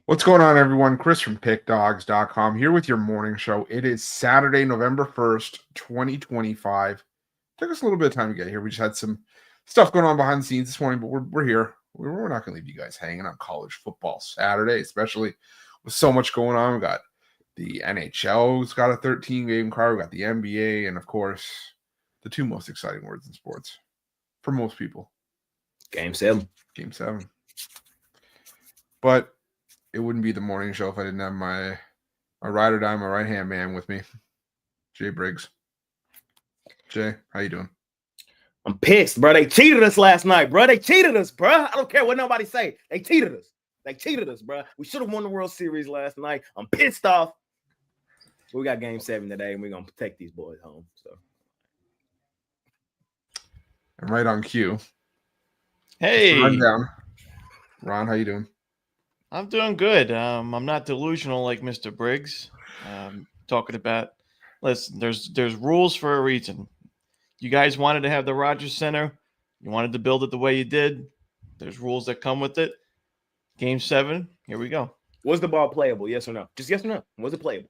What's going on, everyone? Chris from PickDawgz.com here with your morning show. It is Saturday, November 1st, 2025. Took us a little bit of time to get here. We just had some stuff going on behind the scenes this morning, but we're here. We're not going to leave you guys hanging on college football Saturday, especially with so much going on. We got the NHL's got a 13-game card. We got the NBA, and of course, the two most exciting words in sports for most people. Game 7. Game 7. But it wouldn't be the morning show if I didn't have my ride or die, my right-hand man with me, Jay Briggs. Jay, how you doing? I'm pissed, bro. They cheated us last night, bro. They cheated us, bro. I don't care what nobody say. They cheated us. They cheated us, bro. We should have won the World Series last night. I'm pissed off. We got Game 7 today, and we're going to take these boys home. So, And right on cue. Hey. Rundown. Ron, how you doing? I'm doing good. I'm not delusional like Mr. Briggs. Talking about, listen, there's rules for a reason. You guys wanted to have the Rogers Center. You wanted to build it the way you did. There's rules that come with it. Game 7, here we go. Was the ball playable, yes or no? Just yes or no. Was it playable?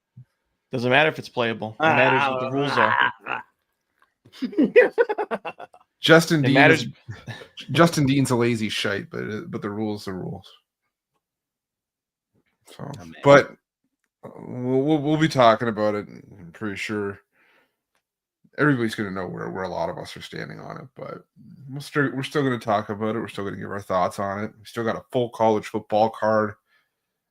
Doesn't matter if it's playable. It matters what the rules are. Justin Dean's a lazy shite, but the rules are rules. So, but we'll be talking about it. I'm pretty sure everybody's going to know where a lot of us are standing on it. But we're still going to talk about it. We're still going to give our thoughts on it. We still got a full college football card.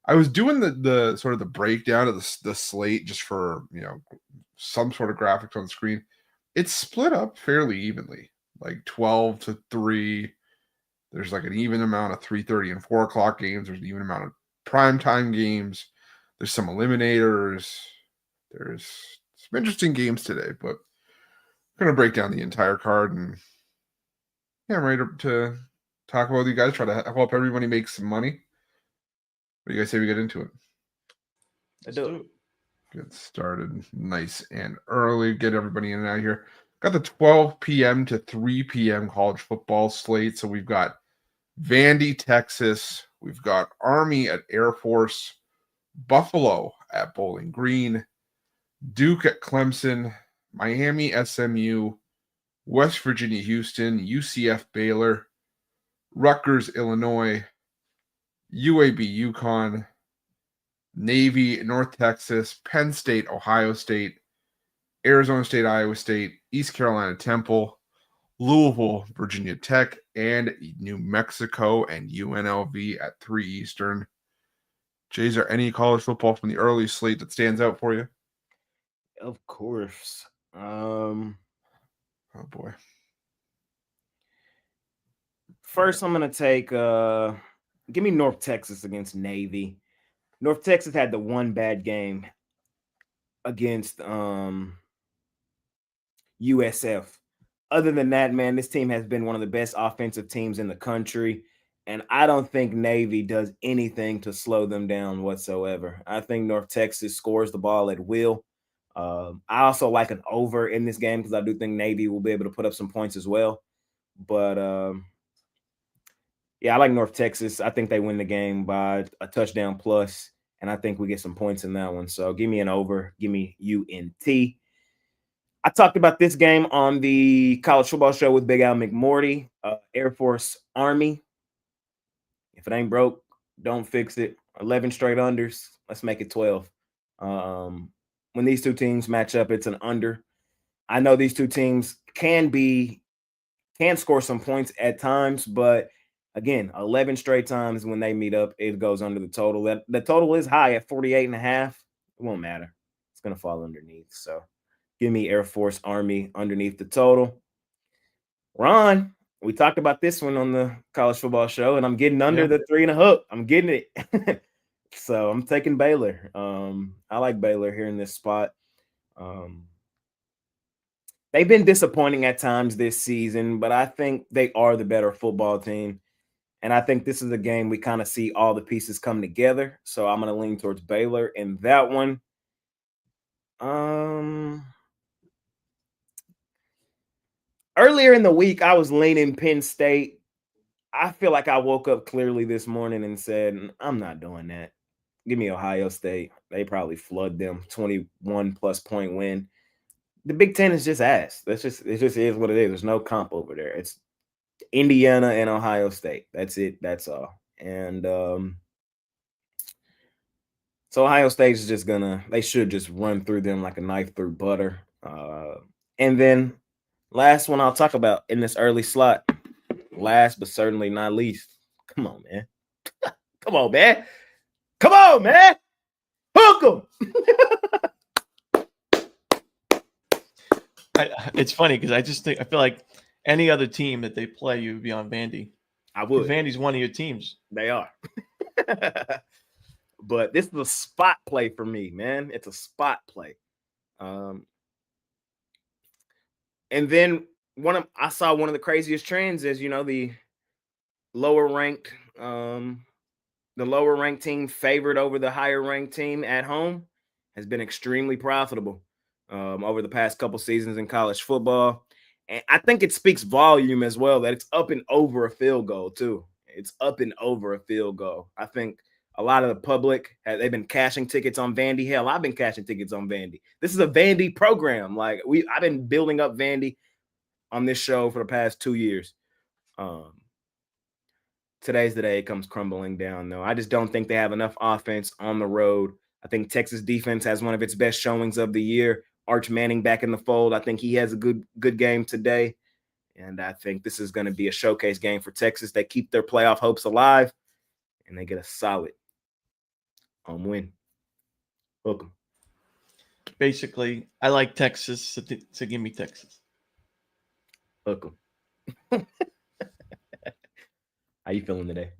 I was doing the sort of the breakdown of the slate just for some sort of graphics on the screen. It's split up fairly evenly, like 12-3. There's like an even amount of 3:30 and 4 o'clock games. There's an even amount of primetime games. There's some eliminators. There's some interesting games today, but we're going to break down the entire card. And yeah, I'm ready to talk about you guys, try to help everybody make some money. What do you guys say we get into it? I do. Get started nice and early. Get everybody in and out of here. Got the 12 p.m. to 3 p.m. college football slate. So we've got Vandy, Texas. We've got Army at Air Force, Buffalo at Bowling Green, Duke at Clemson, Miami, SMU, West Virginia, Houston, UCF, Baylor, Rutgers, Illinois, UAB, UConn, Navy, North Texas, Penn State, Ohio State, Arizona State, Iowa State, East Carolina, Temple, Louisville, Virginia Tech, and New Mexico and UNLV at 3 Eastern. Jay, is there any college football from the early slate that stands out for you? Of course. Oh, boy. First, I'm going to take, give me North Texas against Navy. North Texas had the one bad game against USF. Other than that, man, this team has been one of the best offensive teams in the country, and I don't think Navy does anything to slow them down whatsoever. I think North Texas scores the ball at will. I also like an over in this game because I do think Navy will be able to put up some points as well. But, yeah, I like North Texas. I think they win the game by a touchdown plus, and I think we get some points in that one. So give me an over. Give me UNT. I talked about this game on the college football show with Big Al McMorty, Air Force Army. If it ain't broke, don't fix it. 11 straight unders. Let's make it 12. When these two teams match up, it's an under. I know these two teams can score some points at times, but again, 11 straight times when they meet up, it goes under the total. The total is high at 48.5. It won't matter. It's going to fall underneath. So give me Air Force Army underneath the total. Ron, we talked about this one on the college football show, and I'm getting under the 3.5. I'm getting it. So I'm taking Baylor. I like Baylor here in this spot. They've been disappointing at times this season, but I think they are the better football team. And I think this is a game we kind of see all the pieces come together. So I'm going to lean towards Baylor in that one. Earlier in the week, I was leaning Penn State. I feel like I woke up clearly this morning and said, I'm not doing that. Give me Ohio State. They probably flood them. 21+ point win. The Big Ten is just ass. It just is what it is. There's no comp over there. It's Indiana and Ohio State. That's it. That's all. And so Ohio State is just they should just run through them like a knife through butter. And then last one I'll talk about in this early slot, last but certainly not least. Come on, man. Come on, man. Come on, man. Hook 'em. It's funny because I feel like any other team that they play, you would be on Vandy. I would. Vandy's one of your teams. They are. But this is a spot play for me, man. It's a spot play. And then I saw one of the craziest trends is, the lower ranked team favored over the higher ranked team at home has been extremely profitable over the past couple seasons in college football. And I think it speaks volume as well that it's up and over a field goal too. It's up and over a field goal. I think a lot of the public, they've been cashing tickets on Vandy. Hell, I've been cashing tickets on Vandy. This is a Vandy program. Like I've been building up Vandy on this show for the past 2 years. Today's the day it comes crumbling down, though. I just don't think they have enough offense on the road. I think Texas defense has one of its best showings of the year. Arch Manning back in the fold. I think he has a good game today. And I think this is going to be a showcase game for Texas. They keep their playoff hopes alive, and they get a solid win. Hook 'em. Basically, I like Texas, so give me Texas. Hook 'em. How you feeling today?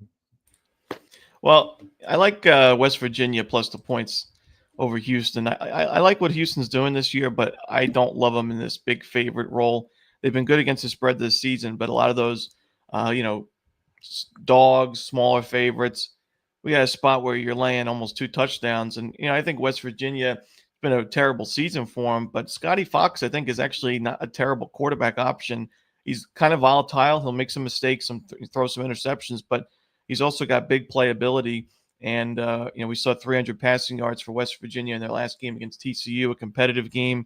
Well, I like West Virginia plus the points over Houston. I like what Houston's doing this year, but I don't love them in this big favorite role. They've been good against the spread this season, but a lot of those, dogs, smaller favorites, we got a spot where you're laying almost 2 touchdowns. And, I think West Virginia has been a terrible season for him, but Scotty Fox, I think, is actually not a terrible quarterback option. He's kind of volatile. He'll make some mistakes, throw some interceptions, but he's also got big playability. And, we saw 300 passing yards for West Virginia in their last game against TCU, a competitive game.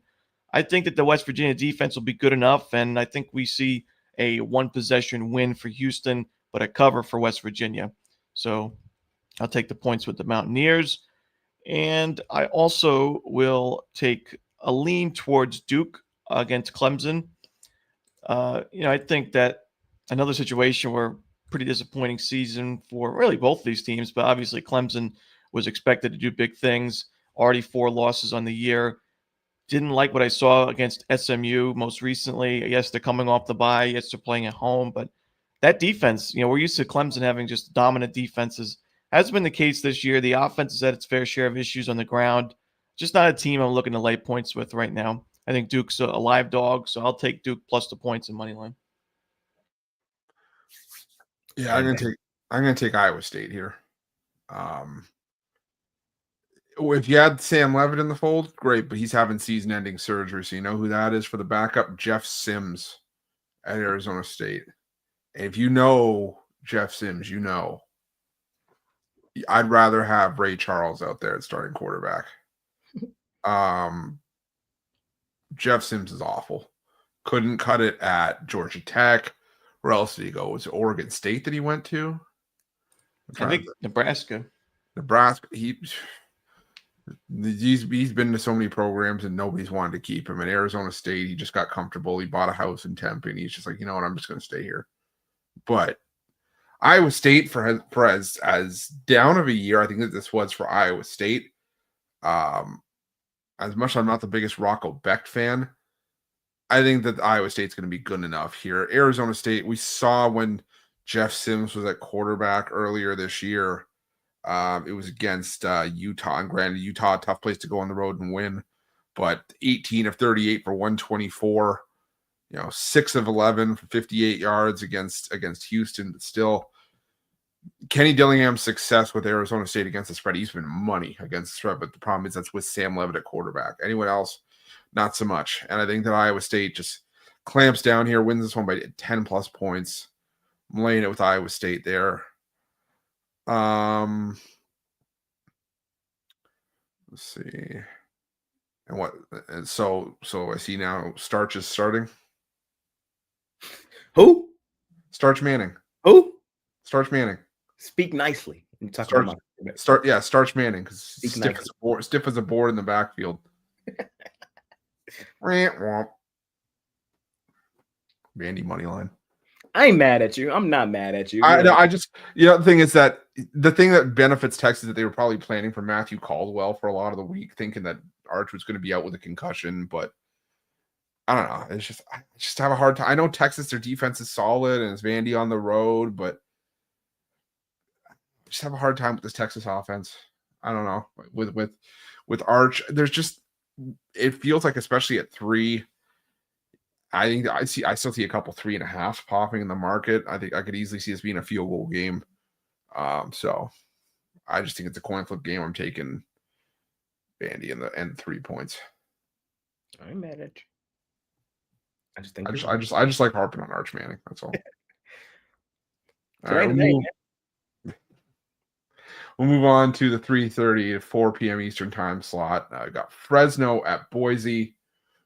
I think that the West Virginia defense will be good enough, and I think we see a one-possession win for Houston, but a cover for West Virginia. So I'll take the points with the Mountaineers. And I also will take a lean towards Duke against Clemson. I think that another situation where pretty disappointing season for really both of these teams, but obviously Clemson was expected to do big things. Already 4 losses on the year. Didn't like what I saw against SMU most recently. Yes, they're coming off the bye. Yes, they're playing at home, but that defense, we're used to Clemson having just dominant defenses. Has been the case this year. The offense has had its fair share of issues on the ground. Just not a team I'm looking to lay points with right now. I think Duke's a live dog, so I'll take Duke plus the points in money line. Yeah, I'm gonna take Iowa State here. If you had Sam Levitt in the fold, great, but he's having season-ending surgery, so you know who that is for the backup? Jeff Sims at Arizona State. And if you know Jeff Sims, I'd rather have Ray Charles out there at starting quarterback. Jeff Sims is awful. Couldn't cut it at Georgia Tech. Where else did he go? Was it Oregon State that he went to? I think Nebraska. He's been to so many programs and nobody's wanted to keep him. At Arizona State, he just got comfortable. He bought a house in Tempe and he's just like, you know what, I'm just going to stay here. But Iowa State for as down of a year, I think that this was for Iowa State. As much as I'm not the biggest Rocco Becht fan, I think that Iowa State's going to be good enough here. Arizona State, we saw when Jeff Sims was at quarterback earlier this year. It was against Utah. And granted, Utah, tough place to go on the road and win. But 18 of 38 for 124. 6 of 11 for 58 yards against Houston. But still, Kenny Dillingham's success with Arizona State against the spread, he's been money against the spread. But the problem is that's with Sam Levitt at quarterback. Anyone else, not so much. And I think that Iowa State just clamps down here, wins this one by 10 plus points. I'm laying it with Iowa State there. Let's see. And what? And so I see now. Starch is starting. Who? Starch Manning. Who? Starch Manning. Speak nicely. You talk Starch. about my Starch Manning because Speak stiff as a board in the backfield. Vandy money line. I ain't mad at you. I'm not mad at you. I just, the thing is that the thing that benefits Texas is that they were probably planning for Matthew Caldwell for a lot of the week, thinking that Arch was going to be out with a concussion, but I don't know. It's just, I just have a hard time. I know Texas, their defense is solid and it's Vandy on the road, but I just have a hard time with this Texas offense. I don't know. With Arch, there's just, it feels like, especially at 3, I think I still see a couple 3.5 popping in the market. I think I could easily see this being a field goal game. So I just think it's a coin flip game. I'm taking Vandy and 3 points. I ain't mad at you. I just think I just like harping on Arch Manning. That's all. All right, we'll move on to the 3:30 to 4 p.m. Eastern time slot. We got Fresno at Boise.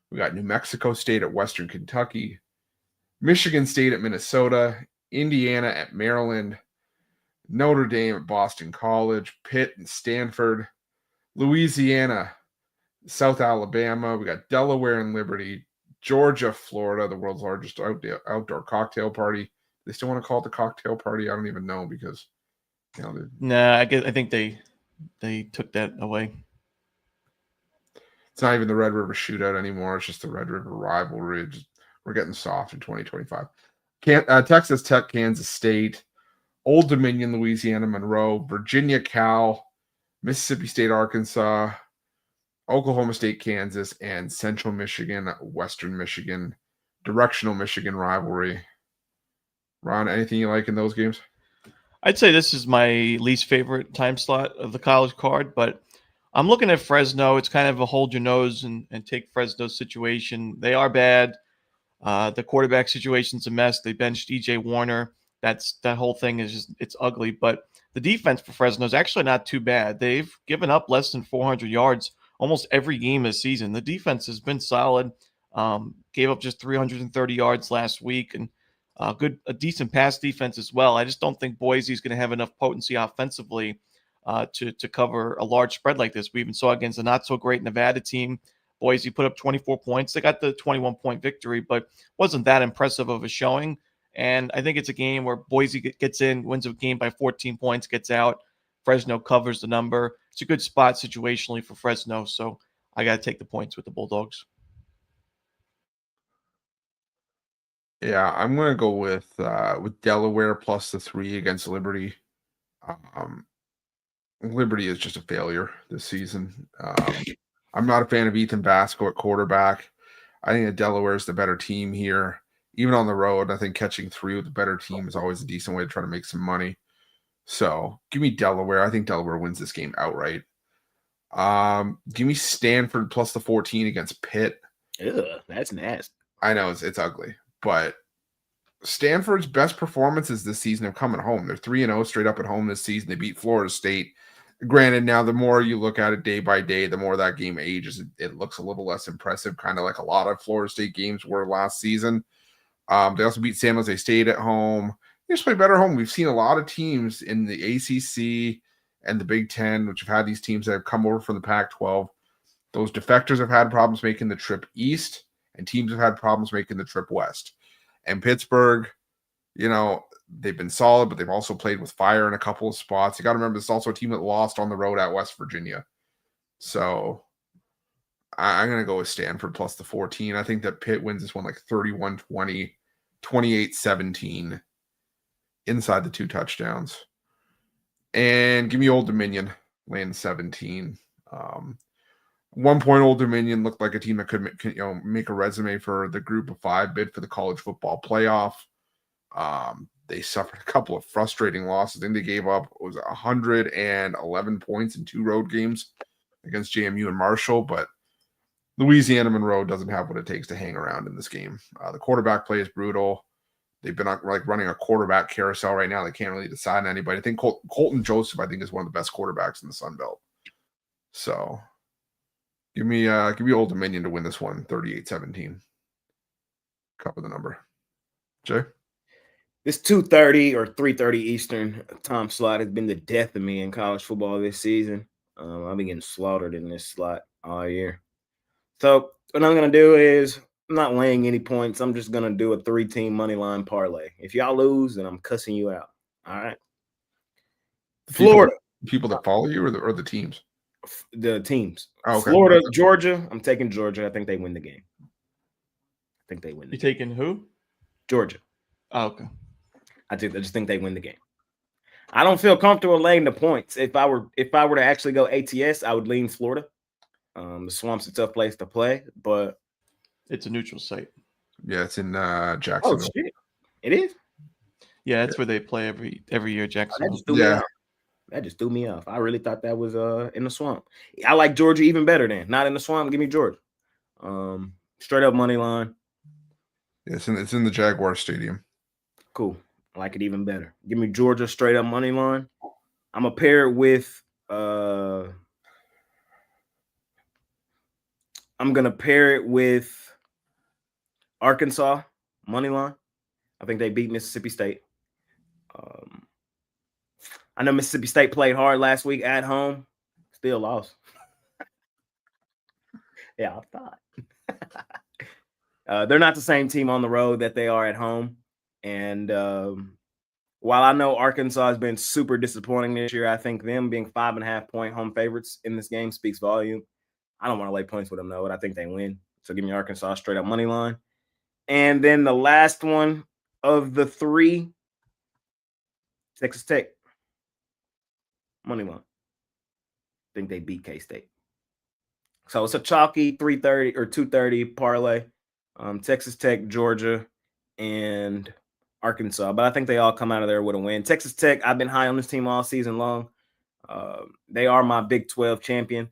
We got New Mexico State at Western Kentucky, Michigan State at Minnesota, Indiana at Maryland, Notre Dame at Boston College, Pitt and Stanford, Louisiana, South Alabama. We got Delaware and Liberty, Georgia, Florida, the world's largest outdoor cocktail party. They still want to call it the cocktail party? I don't even know because, Nah, I think they took that away. It's not even the Red River Shootout anymore. It's just the Red River Rivalry. We're getting soft in 2025. Texas Tech, Kansas State, Old Dominion, Louisiana, Monroe, Virginia, Cal, Mississippi State, Arkansas, Oklahoma State, Kansas, and Central Michigan, Western Michigan, directional Michigan rivalry. Ron, anything you like in those games? I'd say this is my least favorite time slot of the college card, but I'm looking at Fresno. It's kind of a hold your nose and take Fresno's situation. They are bad. The quarterback situation's a mess. They benched EJ Warner. That whole thing is just, it's ugly. But the defense for Fresno is actually not too bad. They've given up less than 400 yards almost every game this season. The defense has been solid. Gave up just 330 yards last week, and a decent pass defense as well. I just don't think Boise's going to have enough potency offensively to cover a large spread like this. We even saw against a not-so-great Nevada team. Boise put up 24 points. They got the 21-point victory, but wasn't that impressive of a showing. And I think it's a game where Boise gets in, wins a game by 14 points, gets out. Fresno covers the number. It's a good spot situationally for Fresno, so I got to take the points with the Bulldogs. Yeah, I'm going to go with Delaware plus the 3 against Liberty. Liberty is just a failure this season. I'm not a fan of Ethan Basco at quarterback. I think that Delaware is the better team here. Even on the road, I think catching 3 with the better team is always a decent way to try to make some money. So give me Delaware. I think Delaware wins this game outright. Give me Stanford plus the 14 against Pitt. Ugh, that's nasty. I know it's ugly, but Stanford's best performances this season have come at home. They're 3-0 straight up at home this season. They beat Florida State. Granted, now the more you look at it day by day, the more that game ages, it looks a little less impressive, kind of like a lot of Florida State games were last season. They also beat San Jose State at home. They just play better at home. We've seen a lot of teams in the ACC and the Big Ten, which have had these teams that have come over from the Pac-12. Those defectors have had problems making the trip east, and teams have had problems making the trip west. And Pittsburgh, they've been solid, but they've also played with fire in a couple of spots. You got to remember, this is also a team that lost on the road at West Virginia. So I'm going to go with Stanford plus the 14. I think that Pitt wins this one like 31-20, 28-17, inside the 2 touchdowns. And give me Old Dominion, laying 17. 1 point Old Dominion looked like a team that could make a resume for the group of 5 bid for the college football playoff. They suffered a couple of frustrating losses. I think they gave up 111 points in 2 road games against JMU and Marshall, but Louisiana Monroe doesn't have what it takes to hang around in this game. The quarterback play is brutal. They've been running a quarterback carousel right now. They can't really decide on anybody. I think Colton Joseph, is one of the best quarterbacks in the Sun Belt. So Give me Old Dominion to win this one, 38-17. Cover the number. Jay? This 2:30 or 3:30 Eastern time slot has been the death of me in college football this season. I've been getting slaughtered in this slot all year. So what I'm going to do is I'm not laying any points. I'm just going to do a 3-team money line parlay. If y'all lose, then I'm cussing you out. All right. Florida. People that follow you or the teams? The teams. Oh, okay. Florida, Georgia. I'm taking Georgia. I think they win the game. You taking who? Georgia. Oh, okay. I just think they win the game. I don't feel comfortable laying the points. If I were to actually go ATS, I would lean Florida. The Swamp's a tough place to play, but it's a neutral site. Yeah, it's in Jacksonville. Oh shit, it is. Yeah, that's where they play every year. Jacksonville. That just threw me off. I really thought that was in the Swamp. I like Georgia even better than not in the Swamp. Give me Georgia. Straight up money line. It's in the Jaguar Stadium. Cool. I like it even better. Give me Georgia straight up money line. I'm gonna pair it with Arkansas money line. I think they beat Mississippi State. I know Mississippi State played hard last week at home. Still lost. Yeah, I thought. They're not the same team on the road that they are at home. And while I know Arkansas has been super disappointing this year, I think them being 5.5-point home favorites in this game speaks volume. I don't want to lay points with them, though, but I think they win. So give me Arkansas straight up money line. And then the last one of the three, Texas Tech money line. I think they beat K-State. So it's a chalky 3:30 or 2:30 parlay. Texas Tech, Georgia, and Arkansas. But I think they all come out of there with a win. Texas Tech, I've been high on this team all season long. They are my Big 12 champion.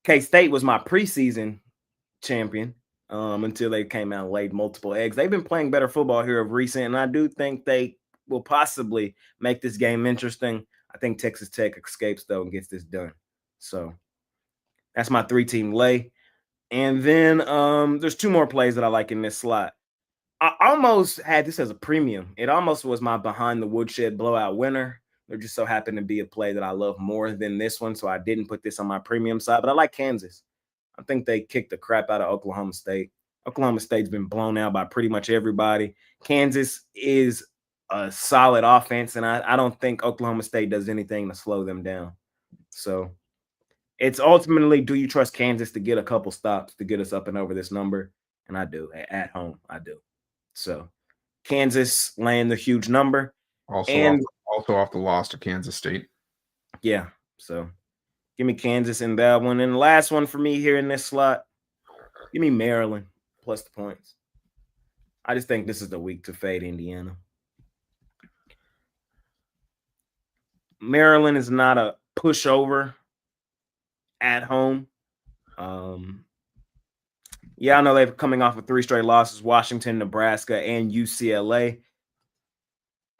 K-State was my preseason champion until they came out and laid multiple eggs. They've been playing better football here of recent, and I do think they will possibly make this game interesting. I think Texas Tech escapes, though, and gets this done. So that's my 3-team lay. And then there's 2 more plays that I like in this slot. I almost had this as a premium. It almost was my behind the woodshed blowout winner. There just so happened to be a play that I love more than this one, so I didn't put this on my premium side. But I like Kansas. I think they kicked the crap out of Oklahoma State. Oklahoma State's been blown out by pretty much everybody. Kansas is a solid offense, and I don't think Oklahoma State does anything to slow them down. So it's ultimately, do you trust Kansas to get a couple stops to get us up and over this number? And I do. At home, I do. So Kansas laying the huge number. Also off the loss to Kansas State. Yeah. So give me Kansas in that one. And the last one for me here in this slot, give me Maryland plus the points. I just think this is the week to fade Indiana. Maryland is not a pushover at home. Yeah, I know they're coming off of 3 straight losses: Washington, Nebraska, and UCLA.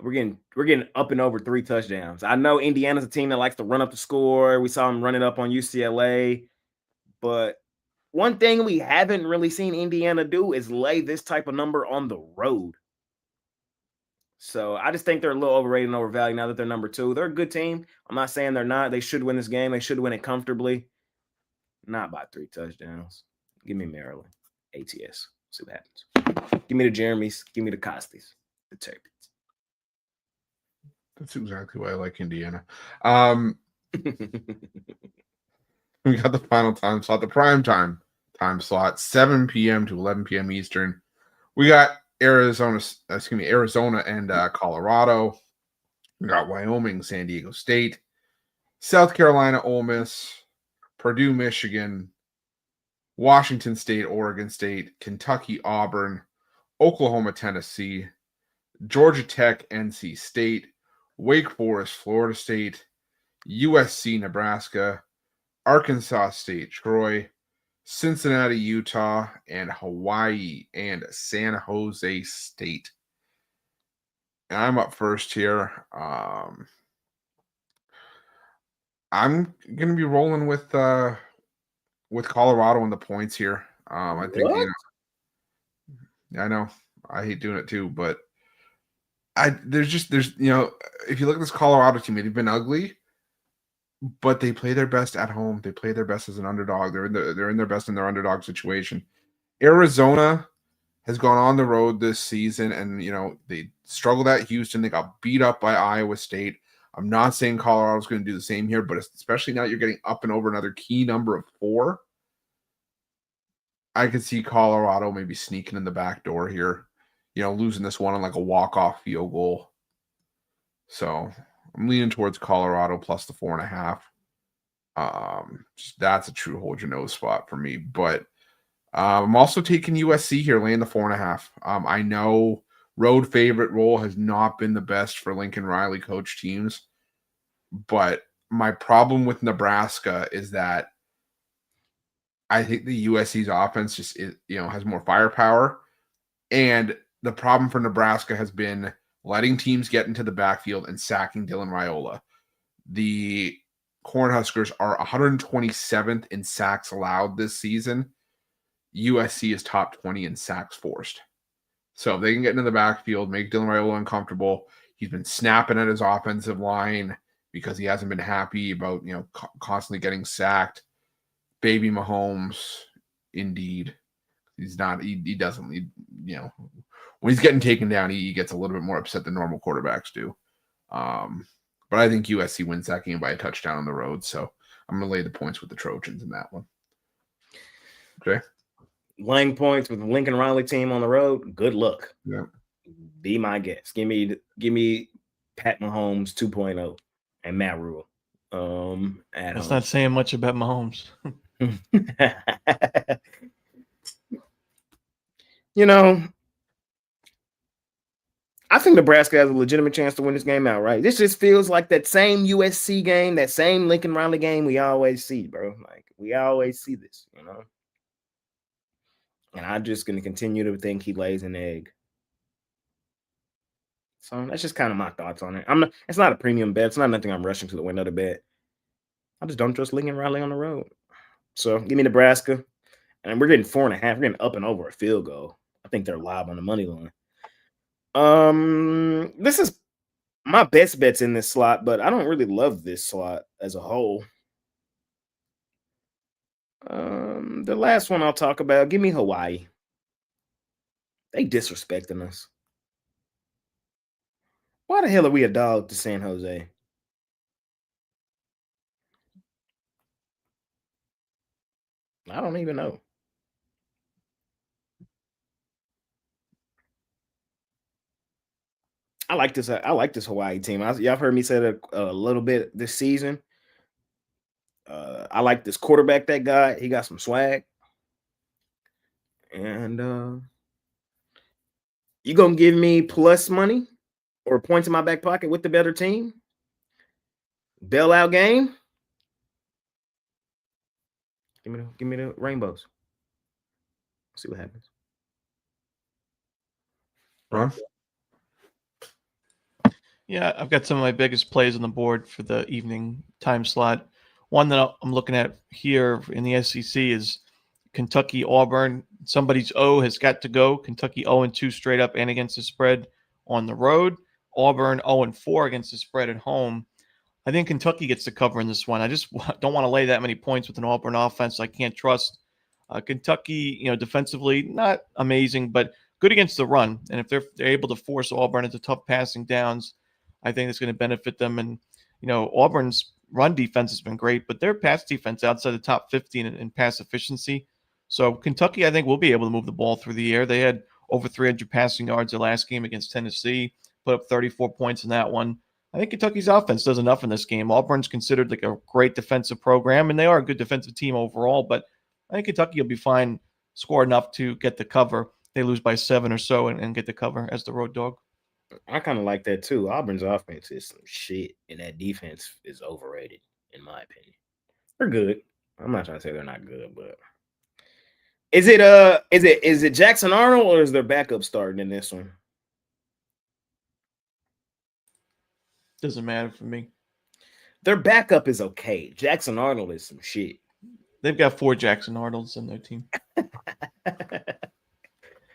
We're getting up and over 3 touchdowns. I know Indiana's a team that likes to run up the score. We saw them run it up on UCLA. But one thing we haven't really seen Indiana do is lay this type of number on the road. So I just think they're a little overrated and overvalued now that they're number 2. They're a good team. I'm not saying they're not. They should win this game. They should win it comfortably. Not by 3 touchdowns. Give me Maryland. ATS. See what happens. Give me the Jeremys. Give me the Costis. The Turbans. That's exactly why I like Indiana. We got the final time slot, the prime time slot, 7 p.m. to 11 p.m. Eastern. We got Arizona and Colorado. We got Wyoming, San Diego State, South Carolina, Ole Miss, Purdue, Michigan, Washington State, Oregon State, Kentucky, Auburn, Oklahoma, Tennessee, Georgia Tech, NC State, Wake Forest, Florida State, USC, Nebraska, Arkansas State, Troy, Cincinnati, Utah, and Hawaii and San Jose State. And I'm up first here. I'm going to be rolling with with Colorado and the points here. I think What? I know I hate doing it too, but there's if you look at this Colorado team, they've been ugly, but they play their best at home. They play their best as an underdog. They're in their best in their underdog situation. Arizona has gone on the road this season, and they struggled at Houston. They got beat up by Iowa State. I'm not saying Colorado's going to do the same here, but especially now you're getting up and over another key number of 4. I could see Colorado maybe sneaking in the back door here, losing this one on like a walk-off field goal. So I'm leaning towards Colorado plus the 4.5. That's a true hold your nose spot for me. But I'm also taking USC here, laying the 4.5. I know road favorite role has not been the best for Lincoln Riley coach teams, but my problem with Nebraska is that I think the USC's offense just has more firepower, and the problem for Nebraska has been letting teams get into the backfield and sacking Dylan Raiola. The Cornhuskers are 127th in sacks allowed this season. USC is top 20 in sacks forced. So if they can get into the backfield, make Dylan Raiola uncomfortable. He's been snapping at his offensive line because he hasn't been happy about constantly getting sacked. Baby Mahomes, indeed. He's not. He doesn't. When he's getting taken down, he gets a little bit more upset than normal quarterbacks do. But I think USC wins that game by a touchdown on the road. So I'm going to lay the points with the Trojans in that one. Okay. Laying points with the Lincoln Riley team on the road. Good luck. Yeah. Be my guest. Give me Pat Mahomes 2.0 and Matt Rule. That's not saying much about Mahomes. I think Nebraska has a legitimate chance to win this game outright. This just feels like that same USC game, that same Lincoln Riley game we always see, bro. Like, we always see this, And I'm just going to continue to think he lays an egg. So that's just kind of my thoughts on it. It's not a premium bet. It's not nothing I'm rushing to win another bet. I just don't trust Lincoln Riley on the road. So give me Nebraska. And we're getting 4.5. We're getting up and over a field goal. I think they're live on the money line. This is my best bets in this slot, but I don't really love this slot as a whole. The last one I'll talk about, give me Hawaii. They disrespecting us. Why the hell are we a dog to San Jose? I don't even know. I like this Hawaii team. Y'all have heard me say that a little bit this season. I like this quarterback they got. He got some swag. And you gonna give me plus money or points in my back pocket with the better team? Bailout game. Give me the rainbows. See what happens. Ron? Yeah, I've got some of my biggest plays on the board for the evening time slot. One that I'm looking at here in the SEC is Kentucky Auburn. Somebody's O has got to go. Kentucky 0-2 straight up and against the spread on the road. Auburn 0-4 against the spread at home. I think Kentucky gets the cover in this one. I just don't want to lay that many points with an Auburn offense I can't trust. Kentucky, defensively, not amazing, but good against the run. And if they're able to force Auburn into tough passing downs, I think it's going to benefit them. And, Auburn's run defense has been great, but their pass defense outside the top 15 in pass efficiency. So Kentucky, I think, will be able to move the ball through the air. They had over 300 passing yards their last game against Tennessee, put up 34 points in that one. I think Kentucky's offense does enough in this game. Auburn's considered like a great defensive program, and they are a good defensive team overall, but I think Kentucky will be fine, score enough to get the cover. They lose by 7 or so and get the cover as the road dog. I kind of like that too. Auburn's offense is some shit, and that defense is overrated, in my opinion. They're good. I'm not trying to say they're not good, but is it Jackson Arnold or is their backup starting in this one? Doesn't matter for me. Their backup is okay. Jackson Arnold is some shit. They've got 4 Jackson Arnolds in their team.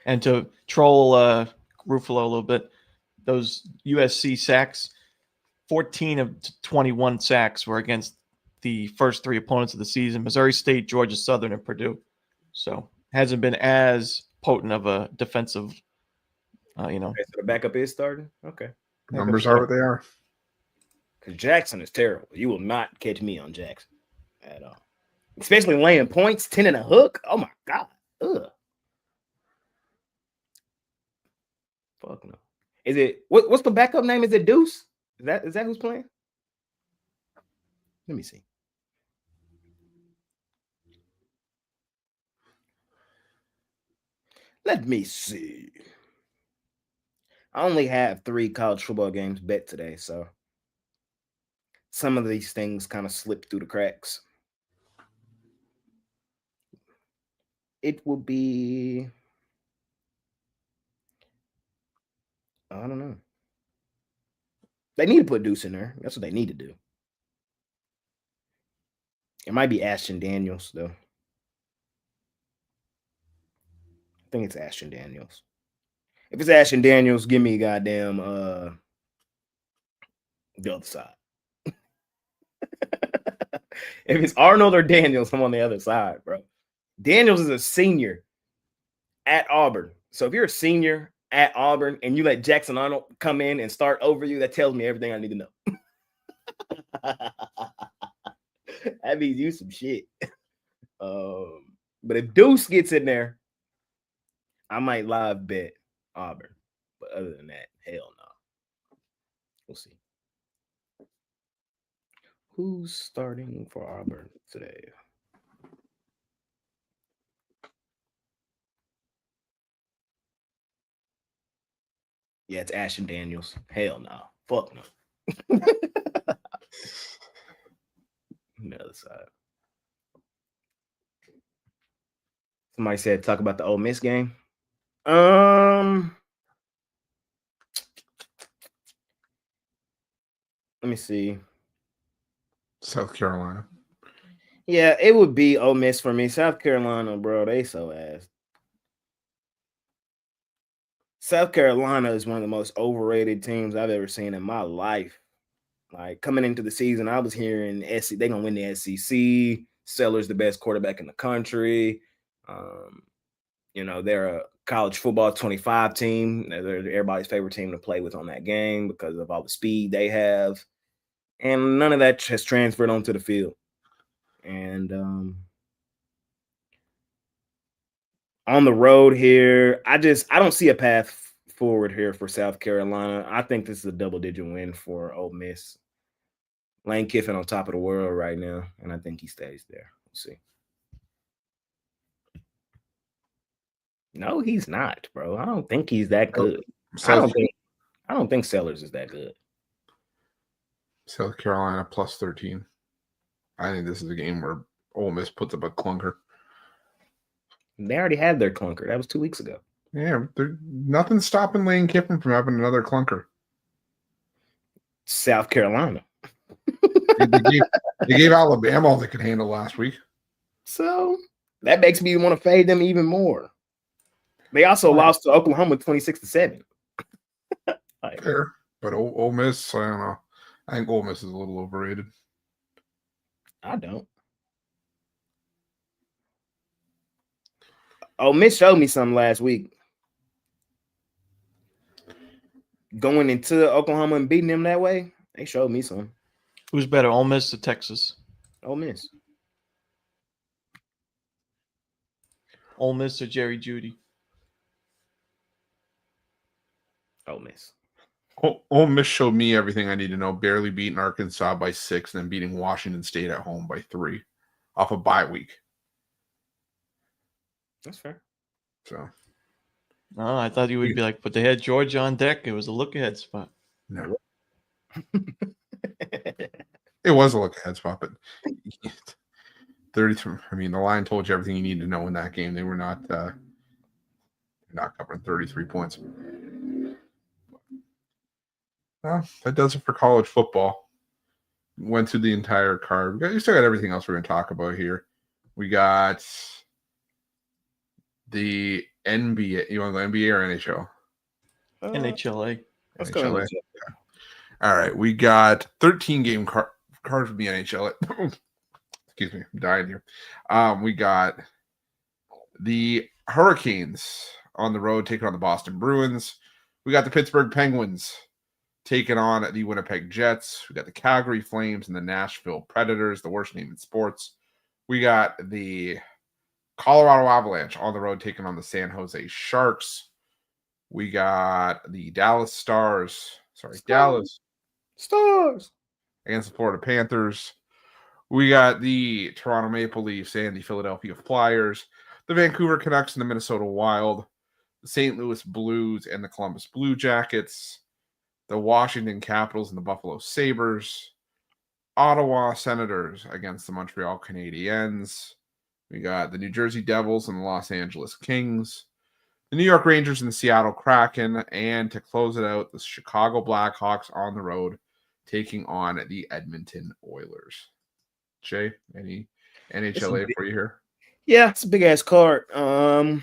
And to troll Ruffolo a little bit, those USC sacks, 14 of 21 sacks were against the first 3 opponents of the season: Missouri State, Georgia Southern, and Purdue. So hasn't been as potent of a defensive, Okay, so the backup is starting. Okay, Numbers are what they are. Because Jackson is terrible. You will not catch me on Jackson at all, especially laying points, 10 and a hook. Oh my god. Ugh. Fuck no. Is it what's the backup name? Is it Deuce? Is that who's playing? Let me see. Let me see. I only have 3 college football games bet today, so some of these things kind of slip through the cracks. It will be, I don't know. They need to put Deuce in there. That's what they need to do. It might be Ashton Daniels, though. I think it's Ashton Daniels. If it's Ashton Daniels, give me goddamn the other side. If it's Arnold or Daniels, I'm on the other side, bro. Daniels is a senior at Auburn. So if you're a senior at Auburn and you let Jackson Arnold come in and start over you, that tells me everything I need to know. That means you some shit. But if Deuce gets in there, I might live bet Auburn. But other than that, hell no. We'll see. Who's starting for Auburn today? Yeah, it's Ashton Daniels. Hell no. Fuck no. The other side. Somebody said talk about the Ole Miss game. Let me see. South Carolina. Yeah, it would be Ole Miss for me. South Carolina, bro, they so ass. South Carolina is one of the most overrated teams I've ever seen in my life. Like coming into the season, I was hearing SEC, they're gonna win the SEC. Seller's the best quarterback in the country. They're a college football 25 team. They're everybody's favorite team to play with on that game because of all the speed they have. And none of that has transferred onto the field. And on the road here, I don't see a path forward here for South Carolina. I think this is a double-digit win for Ole Miss. Lane Kiffin on top of the world right now, and I think he stays there. We'll see. No, he's not, bro. I don't think he's that good. I don't think Sellers is that good. South Carolina plus 13. I think this is a game where Ole Miss puts up a clunker. They already had their clunker. That was 2 weeks ago. Yeah, nothing's stopping Lane Kiffin from having another clunker. South Carolina. They gave Alabama all they could handle last week. So that makes me want to fade them even more. They also lost to Oklahoma 26-7. Fair, but Ole Miss, I don't know. I think Ole Miss is a little overrated. I don't. Ole Miss showed me something last week. Going into Oklahoma and beating them that way, they showed me something. Who's better, Ole Miss or Texas? Ole Miss. Ole Miss or Jerry Jeudy? Ole Miss. Ole Miss showed me everything I need to know. Barely beating Arkansas by 6 and then beating Washington State at home by 3 off a bye week. That's fair. So, Oh, I thought you would be like, but they had Georgia on deck. It was a look-ahead spot. No. It was a look-ahead spot, but 33. I mean, the line told you everything you need to know in that game. They were not covering 33 points. Well, that does it for college football. Went through the entire card. You still got everything else we're going to talk about here. We got the NBA. You want to go NBA or NHL? NHLA. Let's go NHLA. NHL. All right, we got 13 game cards from the NHL. Excuse me, I'm dying here. We got the Hurricanes on the road taking on the Boston Bruins. We got the Pittsburgh Penguins taking on the Winnipeg Jets. We got the Calgary Flames and the Nashville Predators, the worst name in sports. We got the Colorado Avalanche on the road taking on the San Jose Sharks. We got the Dallas Stars against the Florida Panthers. We got the Toronto Maple Leafs and the Philadelphia Flyers, the Vancouver Canucks and the Minnesota Wild, the St. Louis Blues and the Columbus Blue Jackets, the Washington Capitals and the Buffalo Sabres, Ottawa Senators against the Montreal Canadiens. We got the New Jersey Devils and the Los Angeles Kings, the New York Rangers and the Seattle Kraken, and to close it out, the Chicago Blackhawks on the road taking on the Edmonton Oilers. Jay, any NHLA for you here? Yeah, it's a big ass card. I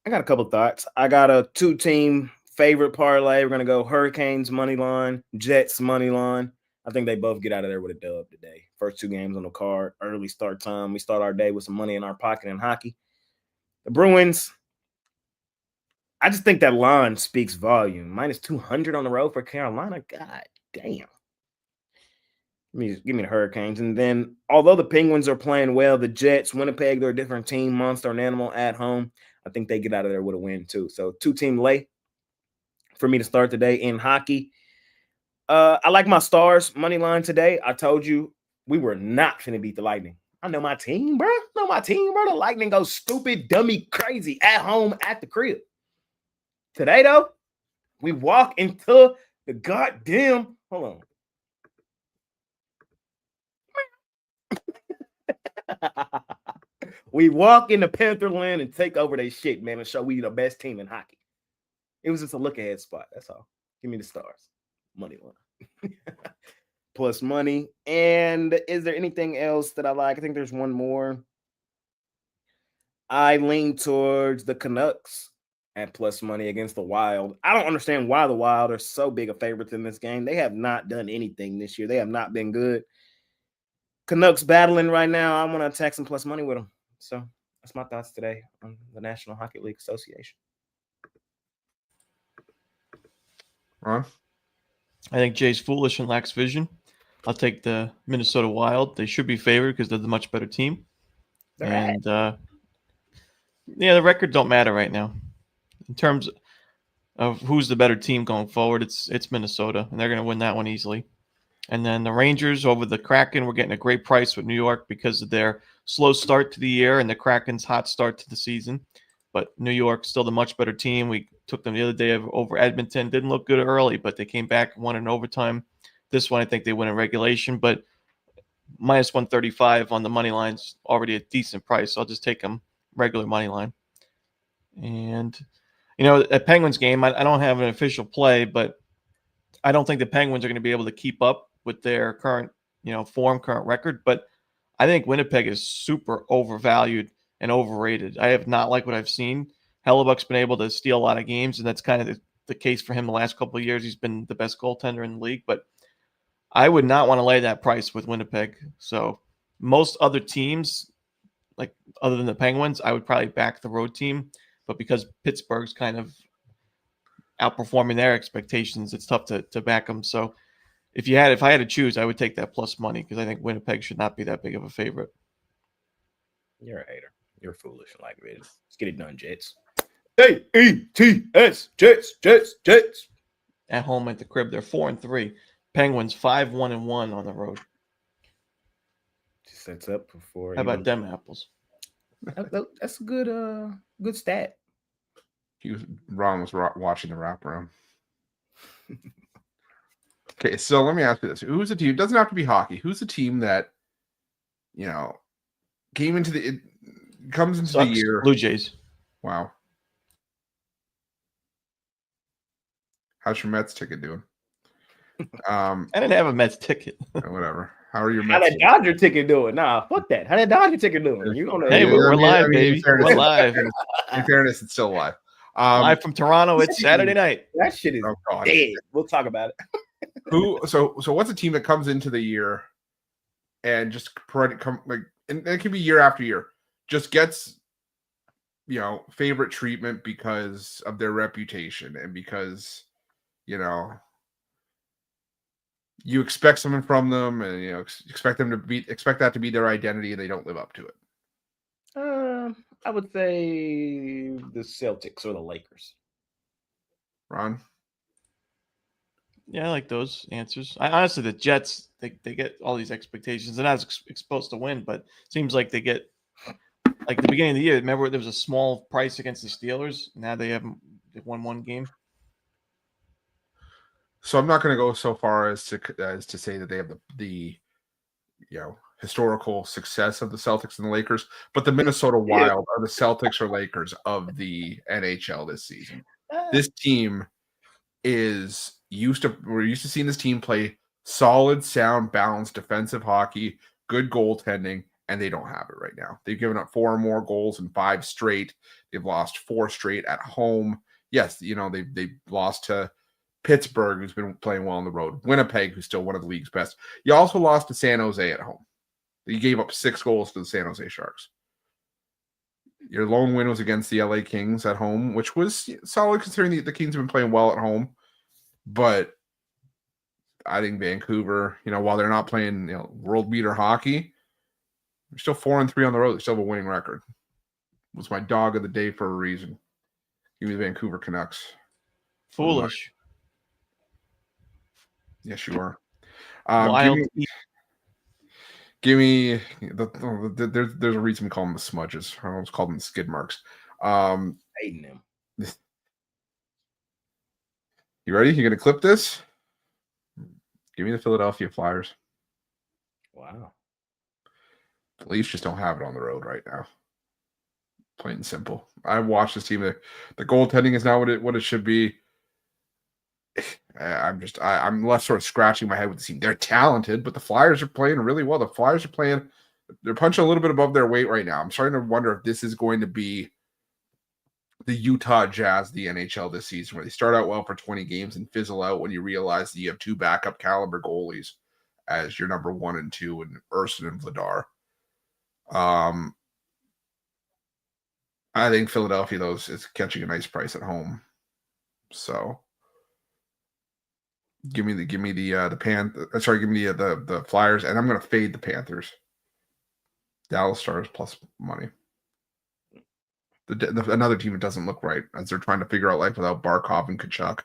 got a couple thoughts. I got a 2-team favorite parlay. We're gonna go Hurricanes money line, Jets money line. I think they both get out of there with a dub today. First 2 games on the card, early start time. We start our day with some money in our pocket in hockey. The Bruins, I just think that line speaks volume. Minus 200 on the road for Carolina. God damn. Give me the Hurricanes. And then, although the Penguins are playing well, the Jets, Winnipeg, they're a different team, monster and animal at home. I think they get out of there with a win too. So 2-team lay for me to start today in hockey. I like my Stars money line today. I told you we were not going to beat the Lightning. I know my team, bro. The Lightning goes stupid, dummy, crazy at home at the crib. Today, though, we walk into the goddamn. Hold on. We walk into Pantherland and take over their shit, man, and show we the best team in hockey. It was just a look ahead spot. That's all. Give me the Stars. Money line. Plus money. And is there anything else that I like? I think there's one more. I lean towards the Canucks at plus money against the Wild. I don't understand why the Wild are so big of favorites in this game. They have not done anything this year. They have not been good. Canucks battling right now. I want to attack some plus money with them. So that's my thoughts today on the National Hockey League Association. Ron? I think Jay's foolish and lacks vision. I'll take the Minnesota Wild. They should be favored because they're the much better team. And the record don't matter right now. In terms of who's the better team going forward, it's Minnesota, and they're going to win that one easily. And then the Rangers over the Kraken, we're getting a great price with New York because of their slow start to the year and the Kraken's hot start to the season. But New York's still the much better team. We took them the other day over Edmonton. Didn't look good early, but they came back and won in overtime. This one, I think they win in regulation, but minus 135 on the money line's already a decent price. So I'll just take them regular money line. And, at Penguins game, I don't have an official play, but I don't think the Penguins are going to be able to keep up with their current, current record. But I think Winnipeg is super overvalued and overrated. I have not liked what I've seen. Hellebuck's been able to steal a lot of games, and that's kind of the case for him the last couple of years. He's been the best goaltender in the league, but I would not want to lay that price with Winnipeg. So most other teams, like other than the Penguins, I would probably back the road team. But because Pittsburgh's kind of outperforming their expectations, it's tough to back them. So if I had to choose, I would take that plus money because I think Winnipeg should not be that big of a favorite. You're a hater. You're foolish like this. Let's get it done, Jets. Jets, Jets. At home at the crib, they're 4-3. Penguins 5-1-1 on the road. Sets up before. How about them apples? That's a good stat. Ron was watching the wraparound. Okay, so let me ask you this: who's the team? It doesn't have to be hockey. Who's the team that comes into the year? Blue Jays. Wow. How's your Mets ticket doing? I didn't have a Mets ticket. Whatever. How are your How Mets? that Dodger ticket doing? Nah, fuck that. How that Dodger ticket doing? You on the Hey, we're live, baby. Fairness, We're live. In fairness, it's still live. Live from Toronto. It's Saturday night. That shit is dead. We'll talk about it. So what's a team that comes into the year and just and it can be year after year, just gets favorite treatment because of their reputation and because you expect something from them and expect that to be their identity and they don't live up to it. I would say the Celtics or the Lakers. Ron? Yeah, I like those answers. Honestly, the Jets, they get all these expectations. They're not supposed to win, but it seems like they get, like the beginning of the year, remember there was a small price against the Steelers? Now they've won one game. So I'm not going to go so far as to say that they have the historical success of the Celtics and the Lakers, but the Minnesota Wild are the Celtics or Lakers of the NHL this season. This team we're used to seeing this team play solid, sound, balanced defensive hockey, good goaltending, and they don't have it right now. They've given up 4 or more goals in 5 straight. They've lost 4 straight at home. Yes, they lost to Pittsburgh, who's been playing well on the road. Winnipeg, who's still one of the league's best. You also lost to San Jose at home. You gave up 6 goals to the San Jose Sharks. Your lone win was against the LA Kings at home, which was solid considering the Kings have been playing well at home. But I think Vancouver, while they're not playing world beater hockey, they're still 4-3 on the road. They still have a winning record. It was my dog of the day for a reason. Give me the Vancouver Canucks. Foolish. Yes, you are. Give me there's a reason we call them the smudges. I almost call them the skid marks. Hating them. You ready? You gonna clip this? Give me the Philadelphia Flyers. Wow. The Leafs just don't have it on the road right now. Plain and simple. I've watched this team. The goaltending is not what it should be. I'm left sort of scratching my head with the team. They're talented, but the Flyers are playing really well. The Flyers are playing, they're punching a little bit above their weight right now. I'm starting to wonder if this is going to be the Utah Jazz, the NHL this season, where they start out well for 20 games and fizzle out when you realize that you have 2 backup caliber goalies as your number 1 and 2 and Urson and Vladar. I think Philadelphia, though, is catching a nice price at home. So give me the Flyers, and I'm going to fade the Panthers. Dallas Stars plus money. Another team that doesn't look right as they're trying to figure out life without Barkov and Kachuk.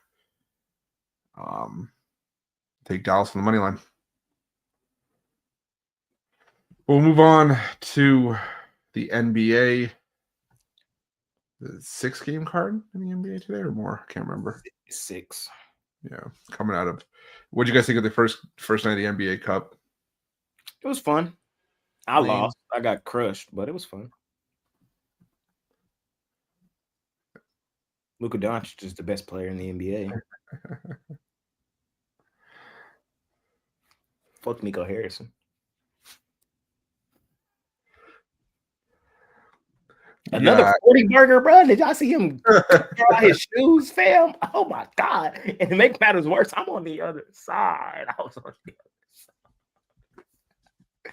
Take Dallas on the money line. We'll move on to the NBA. The 6-game card in the NBA today or more? I can't remember. 6. Yeah, coming out of. What did you guys think of the first night of the NBA Cup? It was fun. I lost. I got crushed, but it was fun. Luka Doncic is the best player in the NBA. Fuck Nico Harrison. Another 40 burger, bro. Did y'all see him throw out his shoes, fam? Oh my God. And to make matters worse, I'm on the other side. I was on the other side.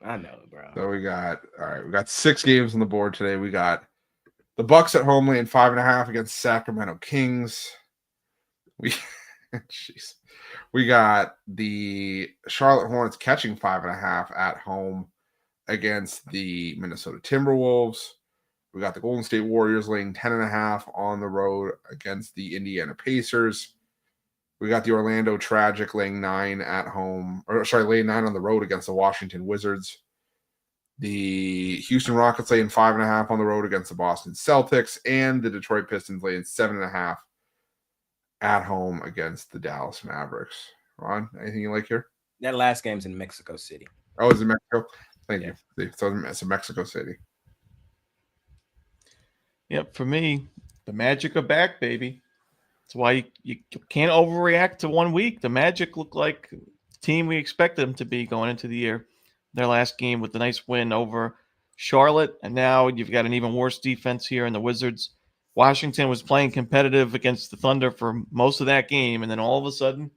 I know, bro. So we got 6 games on the board today. We got the Bucks at home laying 5.5 against Sacramento Kings. We got the Charlotte Hornets catching 5.5 at home against the Minnesota Timberwolves. We got the Golden State Warriors laying 10.5 on the road against the Indiana Pacers. We got the Orlando Tragic laying 9 laying 9 on the road against the Washington Wizards. The Houston Rockets laying 5.5 on the road against the Boston Celtics, and the Detroit Pistons laying 7.5 at home against the Dallas Mavericks. Ron, anything you like here? That last game's in Mexico City. Oh, is it Mexico? Thank you. So it's Mexico City. Yep, for me, the Magic are back, baby. That's why you can't overreact to 1 week. The Magic look like the team we expected them to be going into the year. Their last game with the nice win over Charlotte, and now you've got an even worse defense here in the Wizards. Washington was playing competitive against the Thunder for most of that game, and then all of a sudden,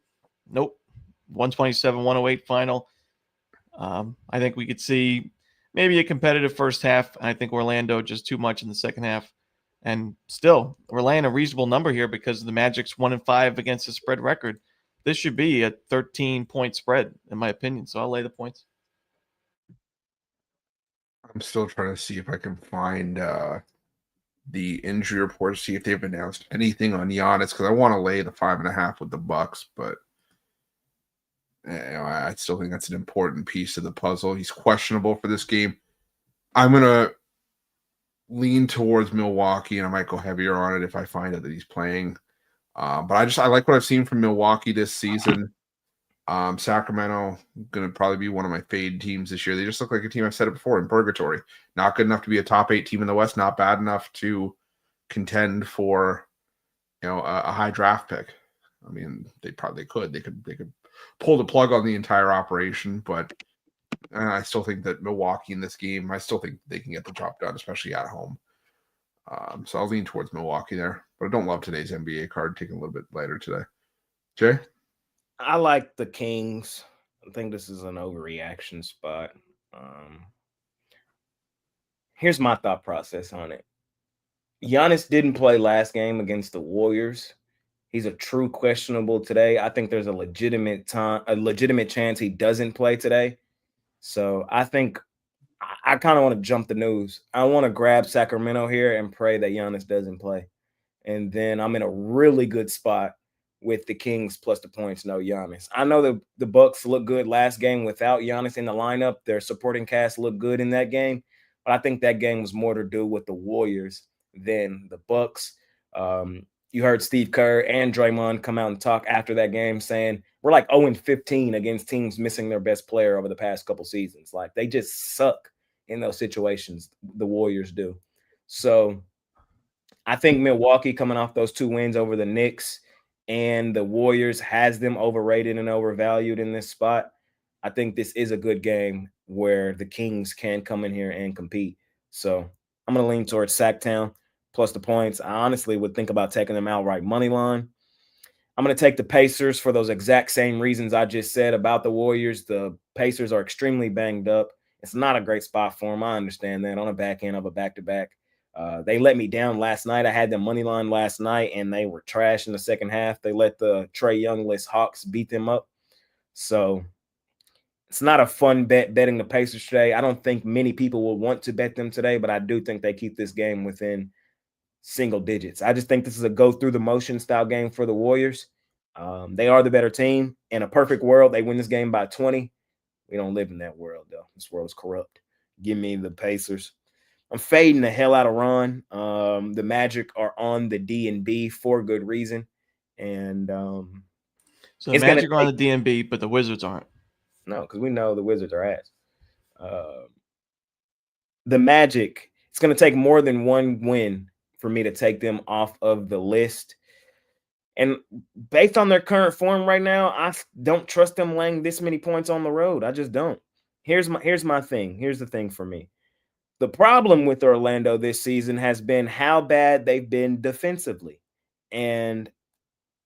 nope, 127-108 final. I think we could see maybe a competitive first half, and I think Orlando just too much in the second half. And still, we're laying a reasonable number here because the Magic's 1-5 against the spread record. This should be a 13-point spread, in my opinion. So I'll lay the points. I'm still trying to see if I can find the injury report, see if they've announced anything on Giannis, because I want to lay the 5.5 with the Bucks, but I still think that's an important piece of the puzzle. He's questionable for this game. I'm gonna lean towards Milwaukee, and I might go heavier on it if I find out that he's playing. But I like what I've seen from Milwaukee this season. Sacramento going to probably be one of my fade teams this year. They just look like a team, I've said it before, in purgatory. Not good enough to be a top 8 team in the West. Not bad enough to contend for, a high draft pick. I mean, they could pull the plug on the entire operation, but I still think that Milwaukee in this game, I still think they can get the job done, especially at home. So I'll lean towards Milwaukee there, but I don't love today's NBA card, taking a little bit lighter today. Jay? I like the Kings. I think this is an overreaction spot. Here's my thought process on it. Giannis didn't play last game against the Warriors. He's a true questionable today. I think there's a legitimate chance he doesn't play today. So I think I kind of want to jump the news. I want to grab Sacramento here and pray that Giannis doesn't play. And then I'm in a really good spot with the Kings plus the points, no Giannis. I know the Bucks look good last game without Giannis in the lineup. Their supporting cast looked good in that game. But I think that game was more to do with the Warriors than the Bucks. You heard Steve Kerr and Draymond come out and talk after that game saying, we're like 0-15 against teams missing their best player over the past couple seasons. Like, they just suck in those situations, the Warriors do. So I think Milwaukee, coming off those 2 wins over the Knicks and the Warriors, has them overrated and overvalued in this spot. I think this is a good game where the Kings can come in here and compete. So I'm going to lean towards Sacktown plus the points. I honestly would think about taking them outright money line. I'm going to take the Pacers for those exact same reasons I just said about the Warriors. The Pacers are extremely banged up. It's not a great spot for them. I understand that on the back end of a back-to-back. They let me down last night. I had them money line last night, and they were trash in the second half. They let the Trae Young-less Hawks beat them up. So it's not a fun betting the Pacers today. I don't think many people will want to bet them today, but I do think they keep this game within single digits. I just think this is a go-through-the-motion style game for the Warriors. They are the better team. In a perfect world, they win this game by 20. We don't live in that world, though. This world is corrupt. Give me the Pacers. I'm fading the hell out of Ron. The Magic are on the D&B for good reason. And so the Magic are on the D&B, but the Wizards aren't. No, because we know the Wizards are ass. The Magic, it's going to take more than one win for me to take them off of the list. And based on their current form right now, I don't trust them laying this many points on the road. I just don't. Here's my thing. Here's the thing for me. The problem with Orlando this season has been how bad they've been defensively. And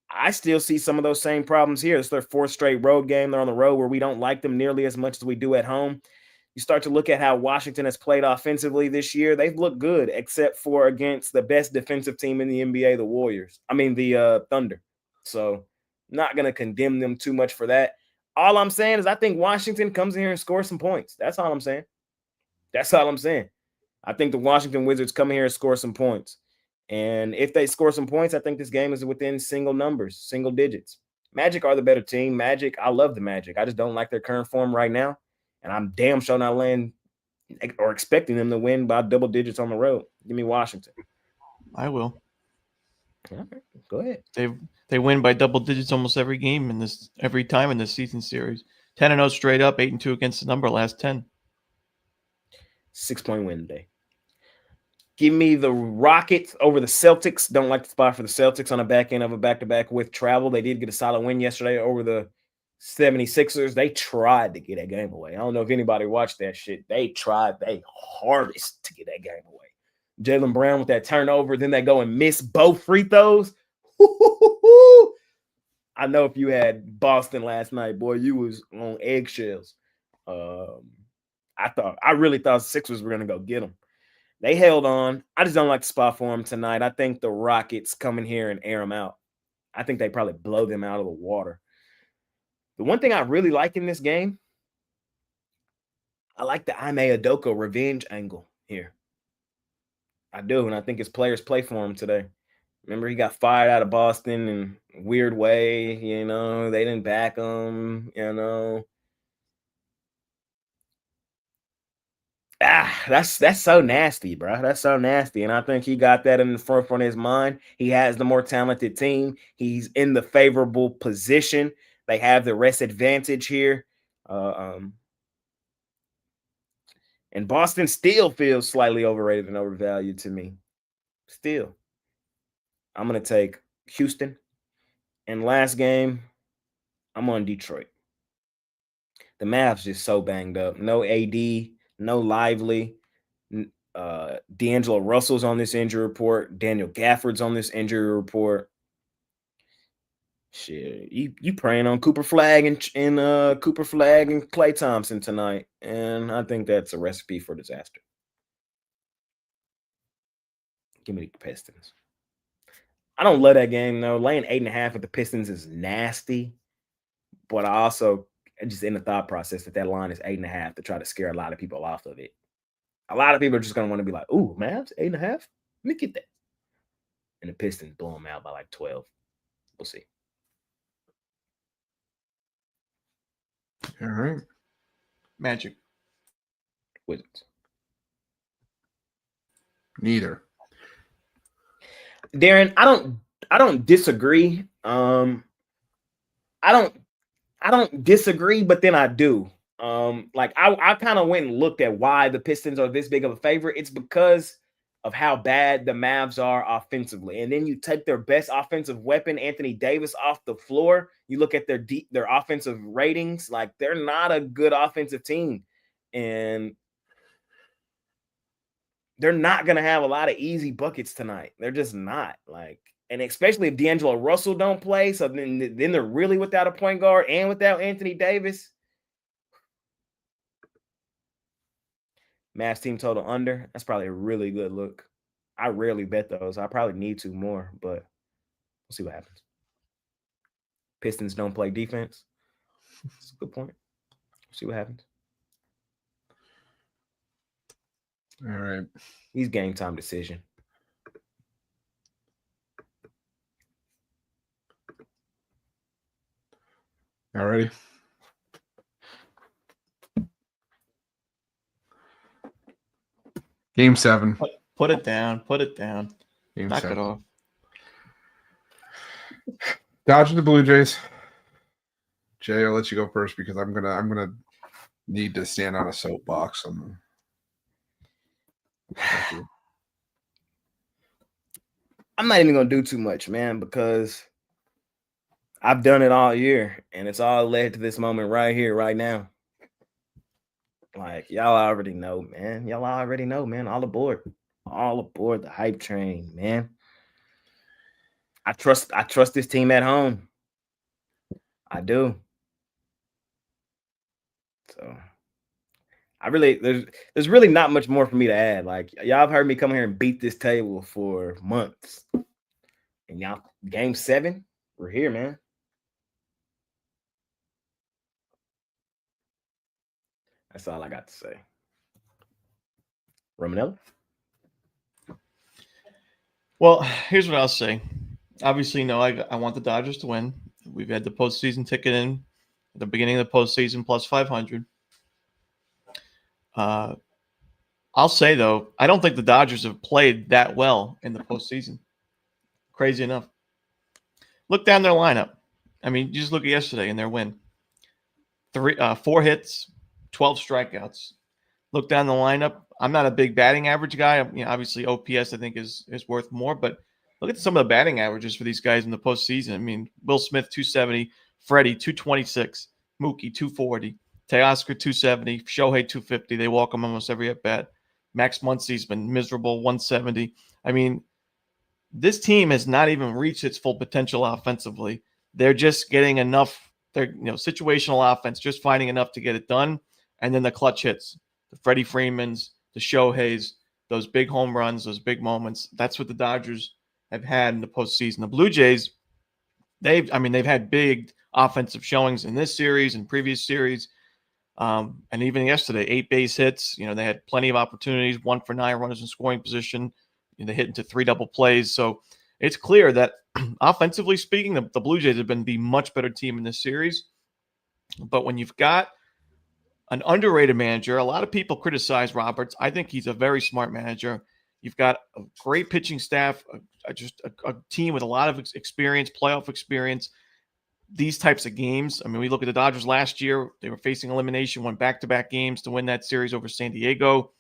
I still see some of those same problems here. It's their 4th straight road game. They're on the road where we don't like them nearly as much as we do at home. You start to look at how Washington has played offensively this year. They've looked good, except for against the best defensive team in the NBA, the Thunder. So not going to condemn them too much for that. All I'm saying is I think Washington comes in here and scores some points. That's all I'm saying. I think the Washington Wizards come in here and score some points. And if they score some points, I think this game is within single numbers, single digits. Magic are the better team. Magic, I love the Magic. I just don't like their current form right now. And I'm damn sure not laying or expecting them to win by double digits on the road. Give me Washington. I will. Okay, go ahead. They win by double digits almost every game every time in this season series. 10-0 straight up, 8-2 against the number last 10. 6-point win day. Give me the Rockets over the Celtics. Don't like the spot for the Celtics on the back end of a back-to-back with travel. They did get a solid win yesterday over the 76ers. They tried to get that game away. I don't know if anybody watched that shit. They tried their hardest to get that game away. Jaylen Brown with that turnover. Then they go and miss both free throws. I know if you had Boston last night, boy, you was on eggshells. I really thought the Sixers were going to go get them. They held on. I just don't like the spot for them tonight. I think the Rockets come in here and air them out. I think they probably blow them out of the water. The one thing I really like in this game, I like the Ime Udoka revenge angle here. I do, and I think his players play for him today. Remember, he got fired out of Boston in a weird way. You know, they didn't back him, you know. That's so nasty, bro. That's so nasty. And I think he got that in the forefront of his mind. He has the more talented team. He's in the favorable position. They have the rest advantage here. And Boston still feels slightly overrated and overvalued to me. Still. I'm going to take Houston. And last game, I'm on Detroit. The Mavs just so banged up. No AD. No Lively. D'Angelo Russell's on this injury report. Daniel Gafford's on this injury report. Shit, you praying on Cooper Flag and Klay Thompson tonight, and I think that's a recipe for disaster. Give me the Pistons. I don't love that game though. Laying 8.5 with the Pistons is nasty, but I also just in the thought process that line is 8.5 to try to scare a lot of people off of it. A lot of people are just going to want to be like, ooh, Mavs, 8.5? Let me get that. And the Pistons blow them out by like 12. We'll see. All right. Magic. Wizards. Neither. Darren, I don't disagree. I don't disagree, but then I do. Like I kind of went and looked at why the Pistons are this big of a favorite. It's because of how bad the Mavs are offensively. And then you take their best offensive weapon, Anthony Davis, off the floor. You look at their offensive ratings, like they're not a good offensive team. And they're not going to have a lot of easy buckets tonight. They're just not. Like, and especially if D'Angelo Russell don't play, so then they're really without a point guard and without Anthony Davis. Mavs team total under. That's probably a really good look. I rarely bet those. I probably need to more, but we'll see what happens. Pistons don't play defense. That's a good point. We'll see what happens. All right. He's game time decision. All righty. Game 7. Put it down. Put it down. Game Knock 7. it off. Dodging the Blue Jays. Jay, I'll let you go first because I'm gonna need to stand on a soapbox. I'm not even gonna do too much, man, because I've done it all year, and it's all led to this moment right here, right now. Like, y'all already know, man. Y'all already know, man. All aboard the hype train, man. I trust this team at home. I do. So there's really not much more for me to add. Like, y'all have heard me come here and beat this table for months. And y'all, game 7, we're here, man. That's all I got to say. Romanelli? Well, here's what I'll say. Obviously, no, I want the Dodgers to win. We've had the postseason ticket in at the beginning of the postseason plus 500. I'll say, though, I don't think the Dodgers have played that well in the postseason. Crazy enough. Look down their lineup. I mean, you just look at yesterday and their win. 4 hits, 12 strikeouts. look down the lineup. I'm not a big batting average guy. Obviously OPS I think is worth more, but look at some of the batting averages for these guys in the postseason. I mean, Will Smith 270, Freddie 226, Mookie 240, Teoscar 270, Shohei 250. They walk him almost every at bat. Max Muncy's been miserable 170. I mean, this team has not even reached its full potential offensively. They're just getting enough. They're situational offense, just finding enough to get it done, and then the clutch hits, the Freddie Freemans, the Shoheis, those big home runs, those big moments. That's what the Dodgers have had in the postseason. The Blue Jays, they've had big offensive showings in this series and previous series, and even yesterday, 8 base hits. They had plenty of opportunities, 1 for 9 runners in scoring position. They hit into 3 double plays. So it's clear that offensively speaking, the Blue Jays have been the much better team in this series. But when you've got an underrated manager, a lot of people criticize Roberts. I think he's a very smart manager. You've got a great pitching staff, just a team with a lot of experience, playoff experience. These types of games. I mean, we look at the Dodgers last year. They were facing elimination, won back-to-back games to win that series over San Diego.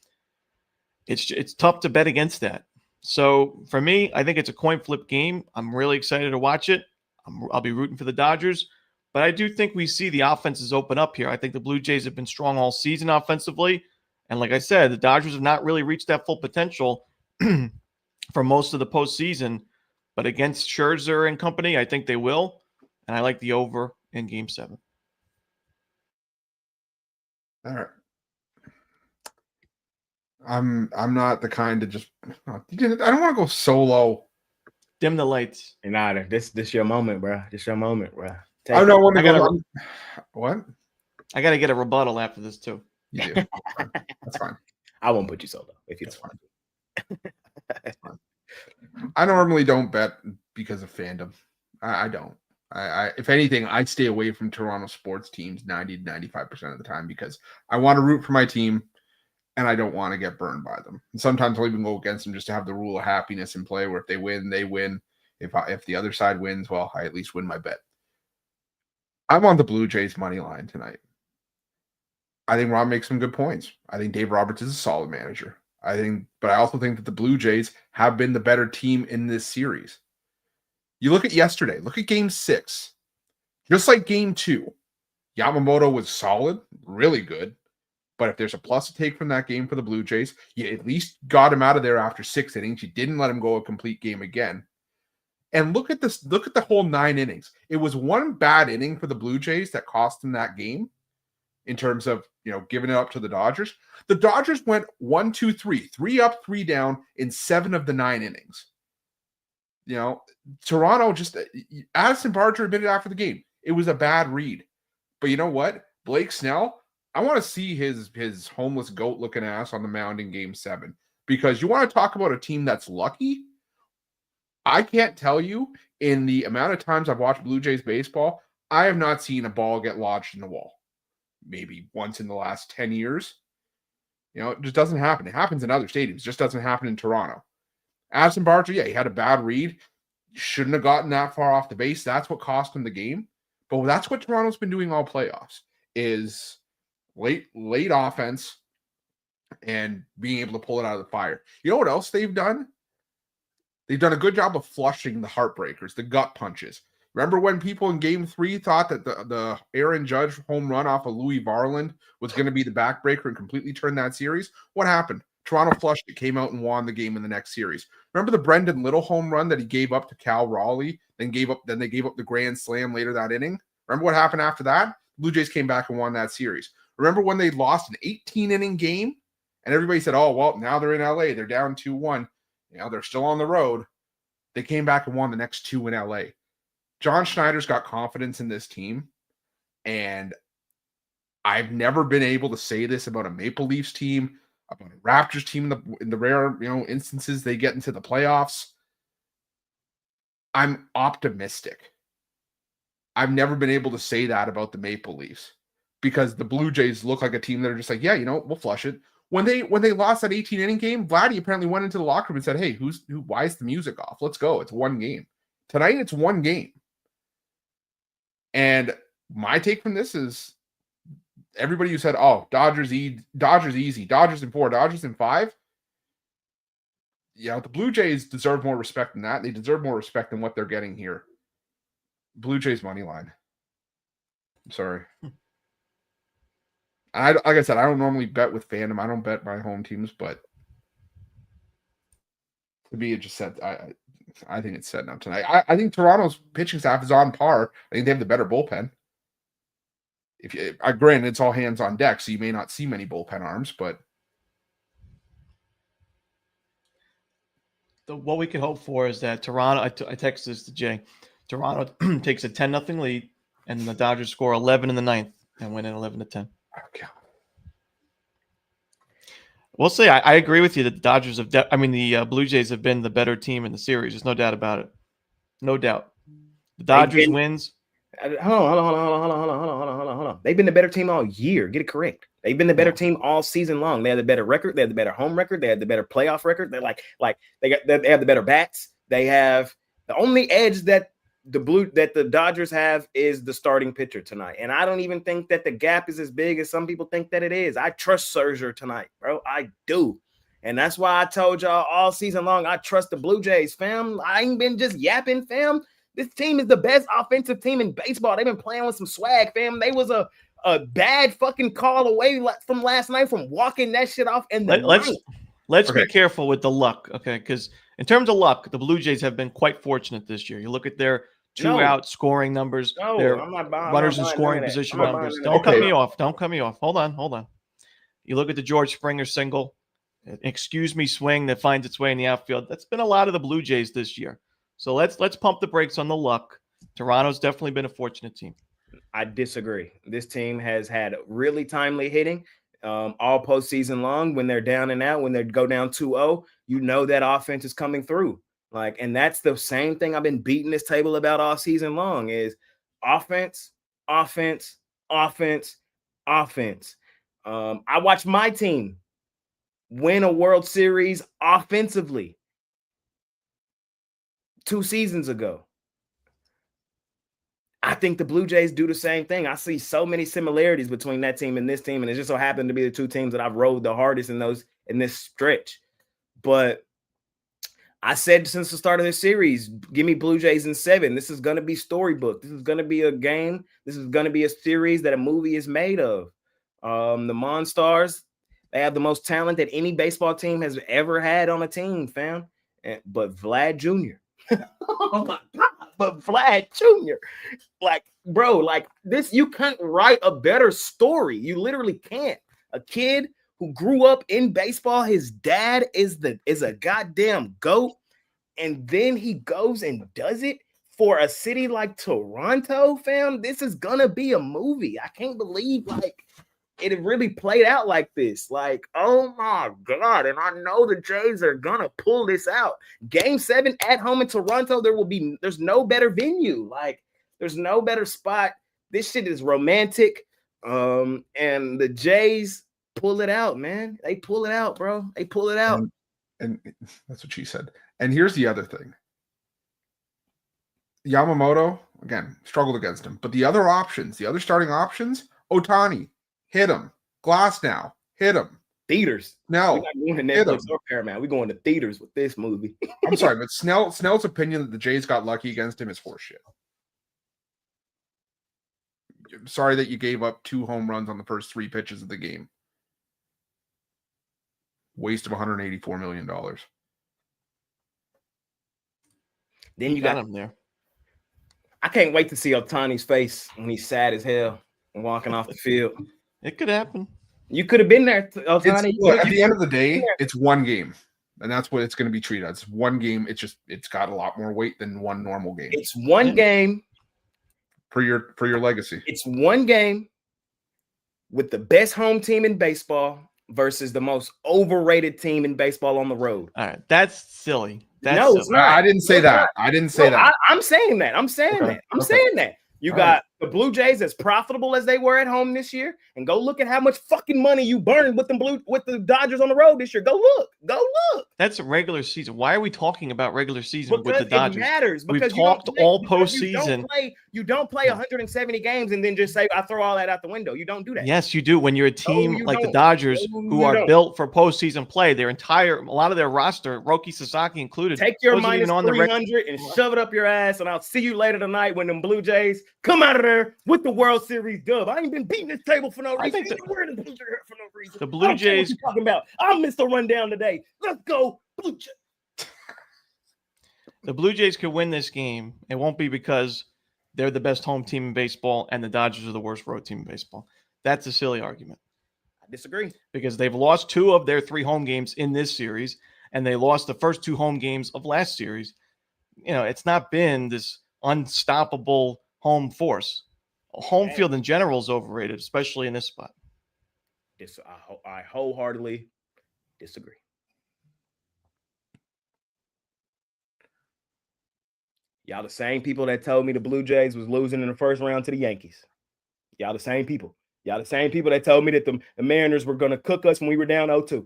It's tough to bet against that. So for me, I think it's a coin flip game. I'm really excited to watch it. I'll be rooting for the Dodgers. But I do think we see the offenses open up here. I think the Blue Jays have been strong all season offensively. And like I said, the Dodgers have not really reached that full potential for most of the postseason. But against Scherzer and company, I think they will. And I like the over in Game 7. All right. I'm not the kind to just. I don't want to go solo. Dim the lights. And either this your moment, bro. This your moment, bro. I don't want to go. What? I got to get a rebuttal after this too. You do. That's fine. I won't put you solo if you That's don't. fine. That's fine. I normally don't bet because of fandom. I don't. I if anything, I stay away from Toronto sports teams 90 to 95% of the time because I want to root for my team. And I don't want to get burned by them. And sometimes I'll even go against them just to have the rule of happiness in play where if they win, they win. If the other side wins, well, I at least win my bet. I'm on the Blue Jays money line tonight. I think Rob makes some good points. I think Dave Roberts is a solid manager. But I also think that the Blue Jays have been the better team in this series. You look at yesterday, look at Game 6. Just like Game 2, Yamamoto was solid, really good. But if there's a plus to take from that game for the Blue Jays, you at least got him out of there after 6 innings. You didn't let him go a complete game again. And look at this. Look at the whole 9 innings. It was one bad inning for the Blue Jays that cost them that game in terms of, giving it up to the Dodgers. The Dodgers went 1, 2, 3, 3 up, 3 down in 7 of the 9 innings. Toronto just – Addison Barger admitted after the game, it was a bad read. But you know what? Blake Snell – I want to see his homeless goat-looking ass on the mound in Game 7 because you want to talk about a team that's lucky. I can't tell you in the amount of times I've watched Blue Jays baseball, I have not seen a ball get lodged in the wall. Maybe once in the last 10 years. It just doesn't happen. It happens in other stadiums. It just doesn't happen in Toronto. Addison Barger, he had a bad read. Shouldn't have gotten that far off the base. That's what cost him the game. But that's what Toronto's been doing all playoffs is late offense and being able to pull it out of the fire. You know what else they've done? They've done a good job of flushing the heartbreakers, the gut punches. Remember when people in Game 3 thought that the Aaron Judge home run off of Louis Varland was going to be the backbreaker and completely turn that series? What happened? Toronto flushed it, came out and won the game in the next series. Remember the Brendan Little home run that he gave up to Cal Raleigh, then they gave up the grand slam later that inning? Remember what happened after that? Blue Jays came back and won that series. Remember when they lost an 18-inning game and everybody said, oh, well, now they're in LA. They're down 2-1. They're still on the road. They came back and won the next 2 in LA. John Schneider's got confidence in this team. And I've never been able to say this about a Maple Leafs team, about a Raptors team in the rare instances they get into the playoffs. I'm optimistic. I've never been able to say that about the Maple Leafs. Because the Blue Jays look like a team that are just like, yeah, we'll flush it. When they lost that 18-inning game, Vladdy apparently went into the locker room and said, hey, why is the music off? Let's go. It's one game. Tonight, it's one game. And my take from this is everybody who said, "Oh, Dodgers easy, Dodgers in 4, Dodgers in 5." Yeah, the Blue Jays deserve more respect than that. They deserve more respect than what they're getting here. Blue Jays money line. I'm sorry. Like I said, I don't normally bet with fandom. I don't bet my home teams, but to me, it just said I think it's setting up tonight. I think Toronto's pitching staff is on par. I think they have the better bullpen. Granted, it's all hands on deck, so you may not see many bullpen arms, but what we can hope for is that Toronto. I texted this to Jay. Toronto takes a 10-0 lead, and the Dodgers score 11 in the ninth and win in 11-10. Okay. We'll see. I agree with you that the Dodgers have. The Blue Jays have been the better team in the series. There's no doubt about it. No doubt. The Dodgers wins. Hold on. They've been the better team all year. Get it correct. They've been the better team all season long. They have the better record. They have the better home record. They have the better playoff record. They're they have the better bats. They have the only edge that the Dodgers have is the starting pitcher tonight. And I don't even think that the gap is as big as some people think that it is. I trust Scherzer tonight, bro. I do. And that's why I told y'all all season long, I trust the Blue Jays, fam. I ain't been just yapping, fam. This team is the best offensive team in baseball. They've been playing with some swag, fam. They was a bad fucking call away from last night from walking that shit off. And let's be careful with the luck, okay? Because in terms of luck, the Blue Jays have been quite fortunate this year. You look at their two-out scoring numbers, their runners in scoring position numbers. Don't cut me off. Don't cut me off. Hold on. You look at the George Springer single, excuse me, swing that finds its way in the outfield. That's been a lot of the Blue Jays this year. So let's pump the brakes on the luck. Toronto's definitely been a fortunate team. I disagree. This team has had really timely hitting all postseason long. When they're down and out, when they go down 2-0, you know that offense is coming through. And that's the same thing I've been beating this table about all season long is offense. I watched my team win a World Series offensively 2 seasons ago. I think the Blue Jays do the same thing. I see so many similarities between that team and this team, and it just so happened to be the two teams that I've rode the hardest in this stretch. But I said since the start of this series, give me Blue Jays in 7. This is going to be storybook. This is going to be a game. This is going to be a series that a movie is made of. The Monstars, they have the most talent that any baseball team has ever had on a team, fam. But Vlad Jr. Oh my God. But Vlad Jr. This, you can't write a better story. You literally can't. A kid who grew up in baseball, his dad is a goddamn GOAT, and then he goes and does it for a city like Toronto, fam. This is gonna be a movie. I can't believe it really played out like this. Oh my God. And I know the Jays are gonna pull this out. Game 7 at home in Toronto, there's no better venue. There's no better spot. This shit is romantic. And the Jays pull it out, man. They pull it out, bro. They pull it out. And that's what she said. And here's the other thing. Yamamoto, again, struggled against him. But the other starting options, Ohtani, hit him. Glasnow, hit him. Theaters. No, we're not going to Netflix or Paramount. We're going to theaters with this movie. I'm sorry, but Snell's opinion that the Jays got lucky against him is horseshit. I'm sorry that you gave up 2 home runs on the first 3 pitches of the game. Waste of $184 million. Then you got him there. I can't wait to see Ohtani's face when he's sad as hell and walking off the field. It could happen. You could have been there, Ohtani. At the end of the day, it's one game, and that's what it's going to be treated as. One game. It's got a lot more weight than one normal game. It's one game for your legacy. It's one game with the best home team in baseball versus the most overrated team in baseball on the road. All right, that's silly. It's not. I didn't say that. I didn't say that. I'm saying that. I'm saying that. You got the Blue Jays as profitable as they were at home this year, and go look at how much fucking money you burned with the Dodgers on the road this year. Go look. That's a regular season. Why are we talking about regular season Because with the Dodgers? it matters. We've Because talked all postseason. You don't play 170 games and then just say, I throw all that out the window. You don't do that. Yes, you do. When you're a team like the Dodgers who are built for postseason play, a lot of their roster, Roki Sasaki included, take your minus 300 and shove it up your ass, and I'll see you later tonight when them Blue Jays come out of there with the World Series dub. I ain't been beating this table for no reason. The Blue Jays talking about. I'll miss the rundown today. Let's go, Blue Jays. The Blue Jays could win this game. It won't be because they're the best home team in baseball and the Dodgers are the worst road team in baseball. That's a silly argument. I disagree. Because they've lost 2 of their 3 home games in this series, and they lost the first 2 home games of last series. It's not been this unstoppable home force. Home field in general is overrated, especially in this spot. I wholeheartedly disagree. Y'all the same people that told me the Blue Jays was losing in the first round to the Yankees. Y'all the same people. Y'all the same people that told me that the Mariners were going to cook us when we were down 0-2.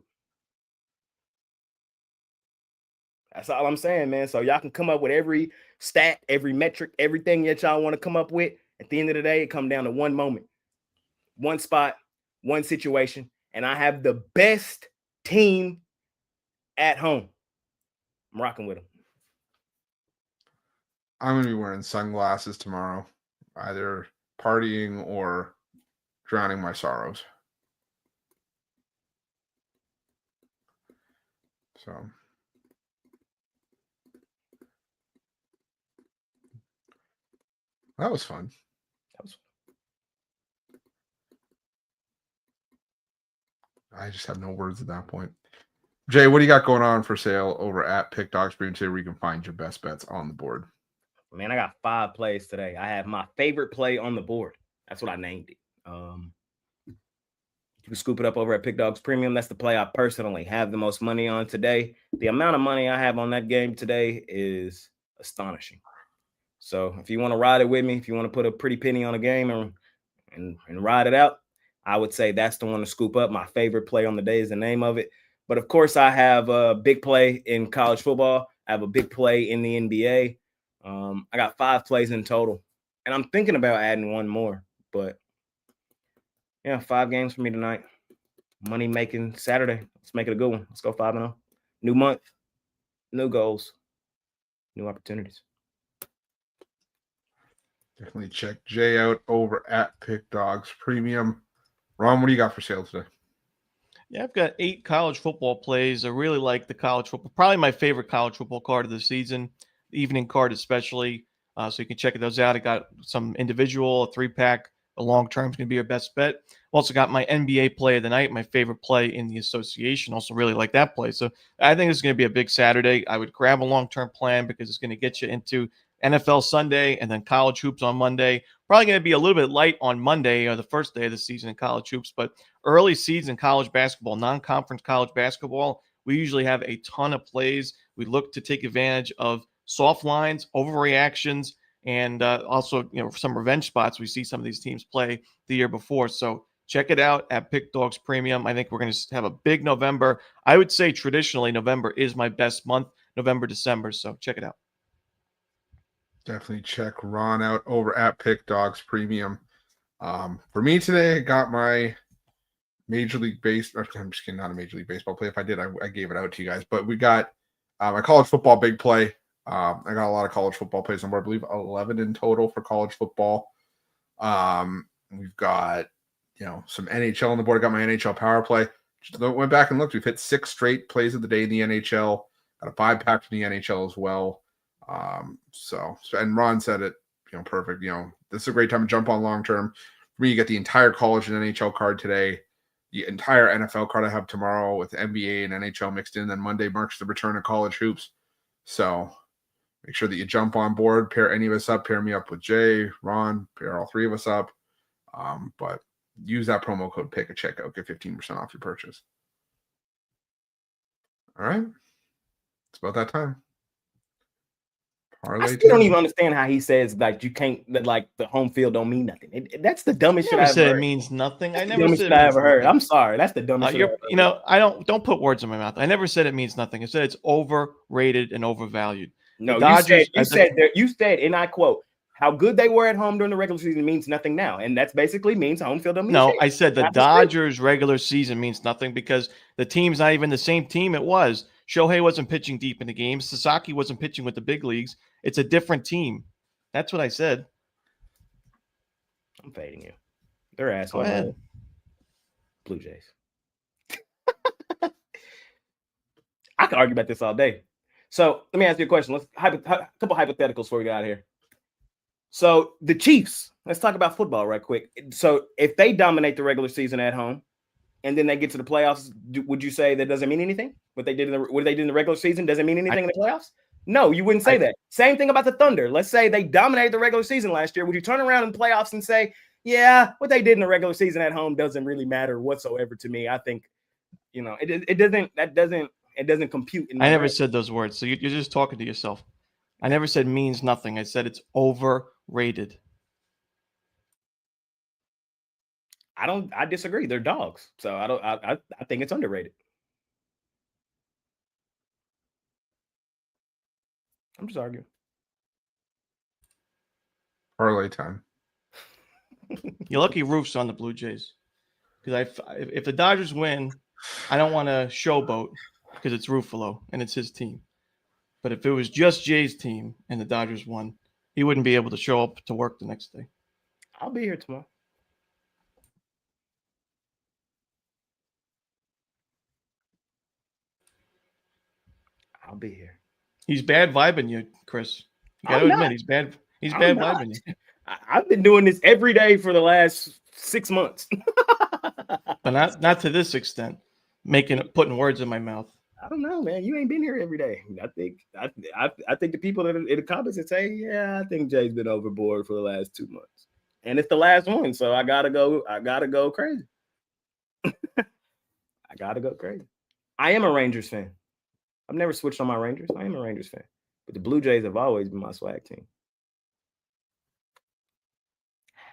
That's all I'm saying, man. So y'all can come up with every stat, every metric, everything that y'all want to come up with. At the end of the day, it comes down to one moment, one spot, one situation. And I have the best team at home. I'm rocking with them. I'm going to be wearing sunglasses tomorrow, either partying or drowning my sorrows. So that was fun. I just have no words at that point. Jay, what do you got going on for sale over at Pick Dawgz Premium today where you can find your best bets on the board? Man, I got 5 plays today. I have my favorite play on the board. That's what I named it. You can scoop it up over at Pick Dawgz Premium. That's the play I personally have the most money on today. The amount of money I have on that game today is astonishing. So if you want to ride it with me, if you want to put a pretty penny on a game and ride it out, I would say that's the one to scoop up. My favorite play on the day is the name of it. But of course, I have a big play in college football. I have a big play in the NBA. I got 5 plays in total, and I'm thinking about adding one more. But yeah, 5 games for me tonight. Money making Saturday. Let's make it a good one. Let's go 5-0. New month, new goals, new opportunities. Definitely check Jay out over at Pick Dawgz Premium. Ron, what do you got for sale today? Yeah, I've got 8 college football plays. I really like the college football. Probably my favorite college football card of the season, the evening card especially. So you can check those out. I got some individual, a 3-pack. A long term is going to be your best bet. Also got my NBA play of the night, my favorite play in the association. Also really like that play. So I think it's going to be a big Saturday. I would grab a long-term plan because it's going to get you into NFL Sunday and then college hoops on Monday. Probably going to be a little bit light on Monday or the first day of the season in college hoops, but early season college basketball, non-conference college basketball, we usually have a ton of plays. We look to take advantage of soft lines, overreactions, and also, some revenge spots. We see some of these teams play the year before. So check it out at Pick Dawgz Premium. I think we're going to have a big November. I would say traditionally November is my best month, November, December. So check it out. Definitely check Ron out over at Pick Dawgz Premium. For me today, I got my Major League Baseball. I'm just kidding, not a Major League Baseball play. If I did, I gave it out to you guys. But we got my college football big play. I got a lot of college football plays on board. I believe 11 in total for college football. We've got some NHL on the board. I got my NHL power play. Just went back and looked. We've hit 6 straight plays of the day in the NHL. Got a 5-pack from the NHL as well. So and Ron said it, perfect. This is a great time to jump on long term. For me, you get the entire college and NHL card today, the entire NFL card I have tomorrow with NBA and NHL mixed in. Then Monday marks the return of college hoops. So make sure that you jump on board, pair any of us up, pair me up with Jay, Ron, pair all 3 of us up. But use that promo code PICK at checkout, get 15% off your purchase. All right. It's about that time. I Parlay still don't time. even understand how he says like you can't that like the home field don't mean nothing. That's the dumbest shit I never ever said heard. it means nothing. I That's the never dumbest said shit it I means ever heard. nothing. I'm sorry. That's the dumbest shit I ever heard. I don't put words in my mouth. I never said it means nothing. I said it's overrated and overvalued. No, The Dodgers, you said, and I quote, how good they were at home during the regular season means nothing now. And that's basically means home field don't mean no, shit. I said the Not Dodgers regular season means nothing because the team's not even the same team it was. Shohei wasn't pitching deep in the games. Sasaki wasn't pitching with the big leagues. It's a different team. That's what I said. I'm fading you. They're Go asshole. ahead. Blue Jays. I could argue about this all day. So let me ask you a question. Let's a couple hypotheticals before we get out of here. So the Chiefs, let's talk about football right quick. So if they dominate the regular season at home and then they get to the playoffs, would you say that doesn't mean anything? What they did in the regular season doesn't mean anything in the playoffs? No, you wouldn't say that. Same thing about the Thunder. Let's say they dominated the regular season last year. Would you turn around in the playoffs and say, yeah, what they did in the regular season at home doesn't really matter whatsoever to me? I think, it doesn't compute. I never said those words. So you're just talking to yourself. I never said means nothing. I said it's overrated. I disagree. They're dogs. So I think it's underrated. I'm just arguing. Parlay time. You're lucky Roof's on the Blue Jays. Because if the Dodgers win, I don't want to showboat because it's Ruffolo and it's his team. But if it was just Jay's team and the Dodgers won, he wouldn't be able to show up to work the next day. I'll be here tomorrow. I'll be here. He's bad vibing you, Chris. You got to admit, he's bad. He's bad vibing you. I've been doing this every day for the last 6 months. But not to this extent, putting words in my mouth. I don't know, man. You ain't been here every day. I think the people that are in the comments that say, yeah, I think Jay's been overboard for the last 2 months. And it's the last one. So I gotta go crazy. I gotta go crazy. I am a Rangers fan. I've never switched on my Rangers. I am a Rangers fan. But the Blue Jays have always been my swag team.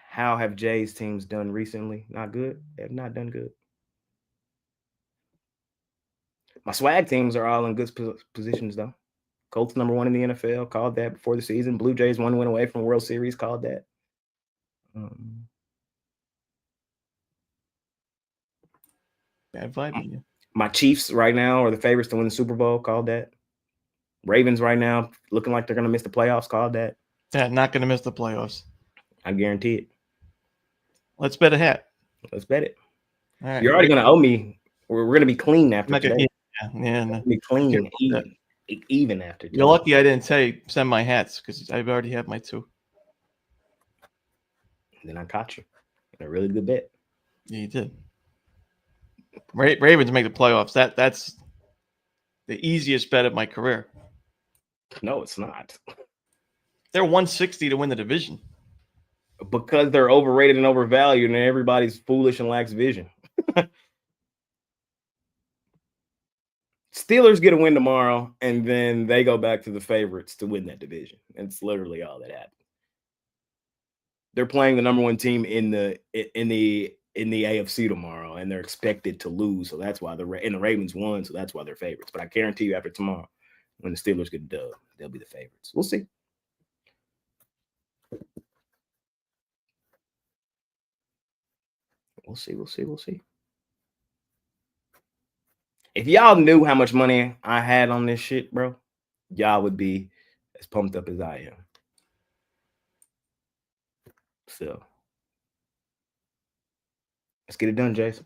How have Jays teams done recently? Not good. They have not done good. My swag teams are all in good positions, though. Colts #1 in the NFL, called that before the season. Blue Jays 1 win away from World Series, called that. Bad vibing you. My Chiefs right now are the favorites to win the Super Bowl, called that. Ravens right now looking like they're going to miss the playoffs, called that. Yeah, not going to miss the playoffs. I guarantee it. Let's bet a hat. Let's bet it. All right. You're already going to owe me. We're going to be clean after today. No. Be clean, even after today. You're lucky I didn't send my hats because I already have my 2. Then I caught you in a really good bet. Yeah, you did. Ravens make the playoffs. That's the easiest bet of my career. No, it's not. They're 160 to win the division. Because they're overrated and overvalued, and everybody's foolish and lacks vision. Steelers get a win tomorrow, and then they go back to the favorites to win that division. It's literally all that happened. They're playing the #1 team in the AFC tomorrow, and they're expected to lose. So that's why the Ravens won. So that's why they're favorites. But I guarantee you, after tomorrow, when the Steelers get dubbed, they'll be the favorites. We'll see. We'll see. If y'all knew how much money I had on this shit, bro, y'all would be as pumped up as I am. So let's get it done, Jason.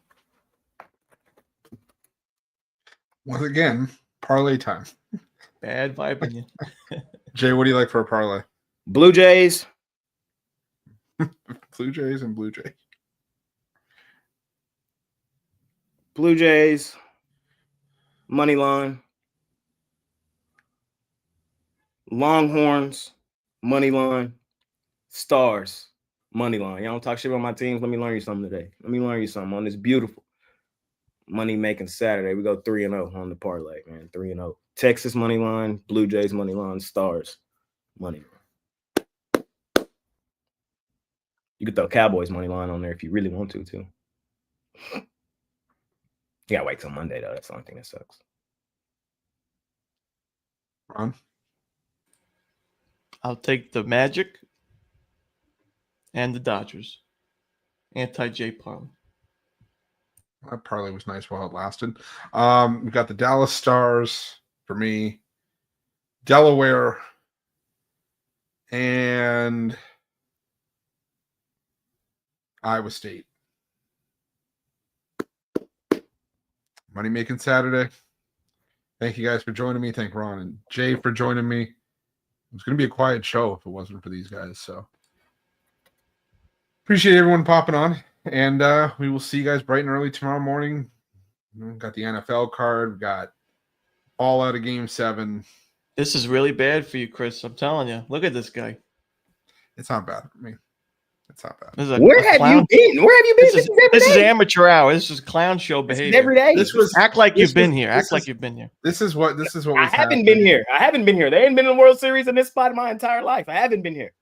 Once again, parlay time. Bad vibing you. Jay, what do you like for a parlay? Blue Jays. Blue Jays and Blue Jays. Blue Jays. Money line. Longhorns. Money line. Stars. Money line. Y'all don't talk shit about my teams. Let me learn you something today. Let me learn you something on this beautiful money making Saturday. We go 3-0 on the parlay, man. 3-0. Texas money line, Blue Jays money line, Stars money line. You could throw Cowboys money line on there if you really want to, too. You gotta wait till Monday, though. That's the only thing that sucks. Ron? I'll take the Magic and the Dodgers. Anti-J parlay. That parlay was nice while it lasted. We got the Dallas Stars for me, Delaware, and Iowa State. Money making Saturday. Thank you guys for joining me. Thank Ron and Jay for joining me. It's going to be a quiet show if it wasn't for these guys. So appreciate everyone popping on. And we will see you guys bright and early tomorrow morning. We've got the NFL card. We've got all out of Game 7. This is really bad for you, Chris. I'm telling you. Look at this guy. It's not bad for me. It's not bad. Where have you been? Where have you been? This is amateur hour. This is clown show behavior. Every day. Act like you've been here. Act like you've been here. This is what I haven't been here. I haven't been here. They ain't been in the World Series in this spot in my entire life. I haven't been here.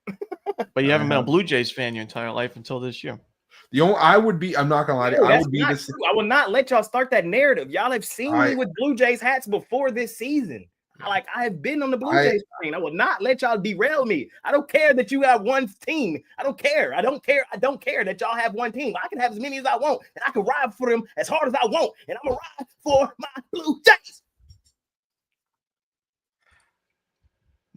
But you haven't been a Blue Jays fan your entire life until this year. I'm not gonna lie to you. I would be this. I will not let y'all start that narrative. Y'all have seen me with Blue Jays hats before this season. I have been on the Blue Jays train. I will not let y'all derail me. I don't care that you have one team. I don't care. I don't care that y'all have one team. I can have as many as I want, and I can ride for them as hard as I want, and I'm gonna ride for my Blue Jays.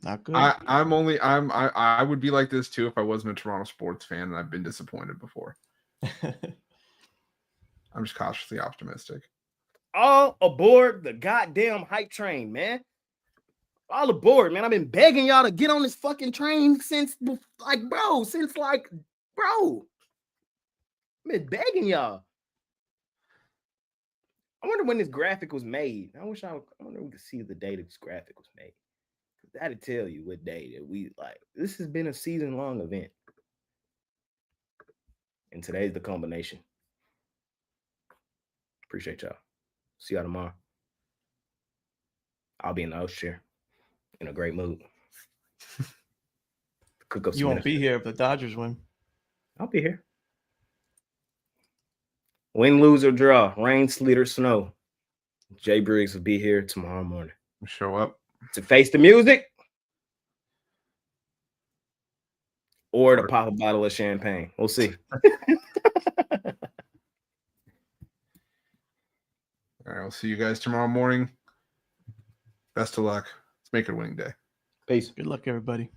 Not good. I would be like this too if I wasn't a Toronto sports fan, and I've been disappointed before. I'm just cautiously optimistic. All aboard the goddamn hype train, man. All aboard, man. I've been begging y'all to get on this fucking train since, bro. I've been begging y'all. I wonder when this graphic was made. I wonder if we could see the day this graphic was made. That'll tell you what day that we like. This has been a season-long event. And today's the combination. Appreciate y'all. See y'all tomorrow. I'll be in the host chair in a great mood. Cook up. You won't be here if the Dodgers win. I'll be here. Win, lose, or draw, rain, sleet, or snow. Jay Briggs will be here tomorrow morning. Show up to face the music or to pop a bottle of champagne. We'll see. All right, I'll see you guys tomorrow morning. Best of luck. Let's make it a winning day. Peace. Good luck, everybody.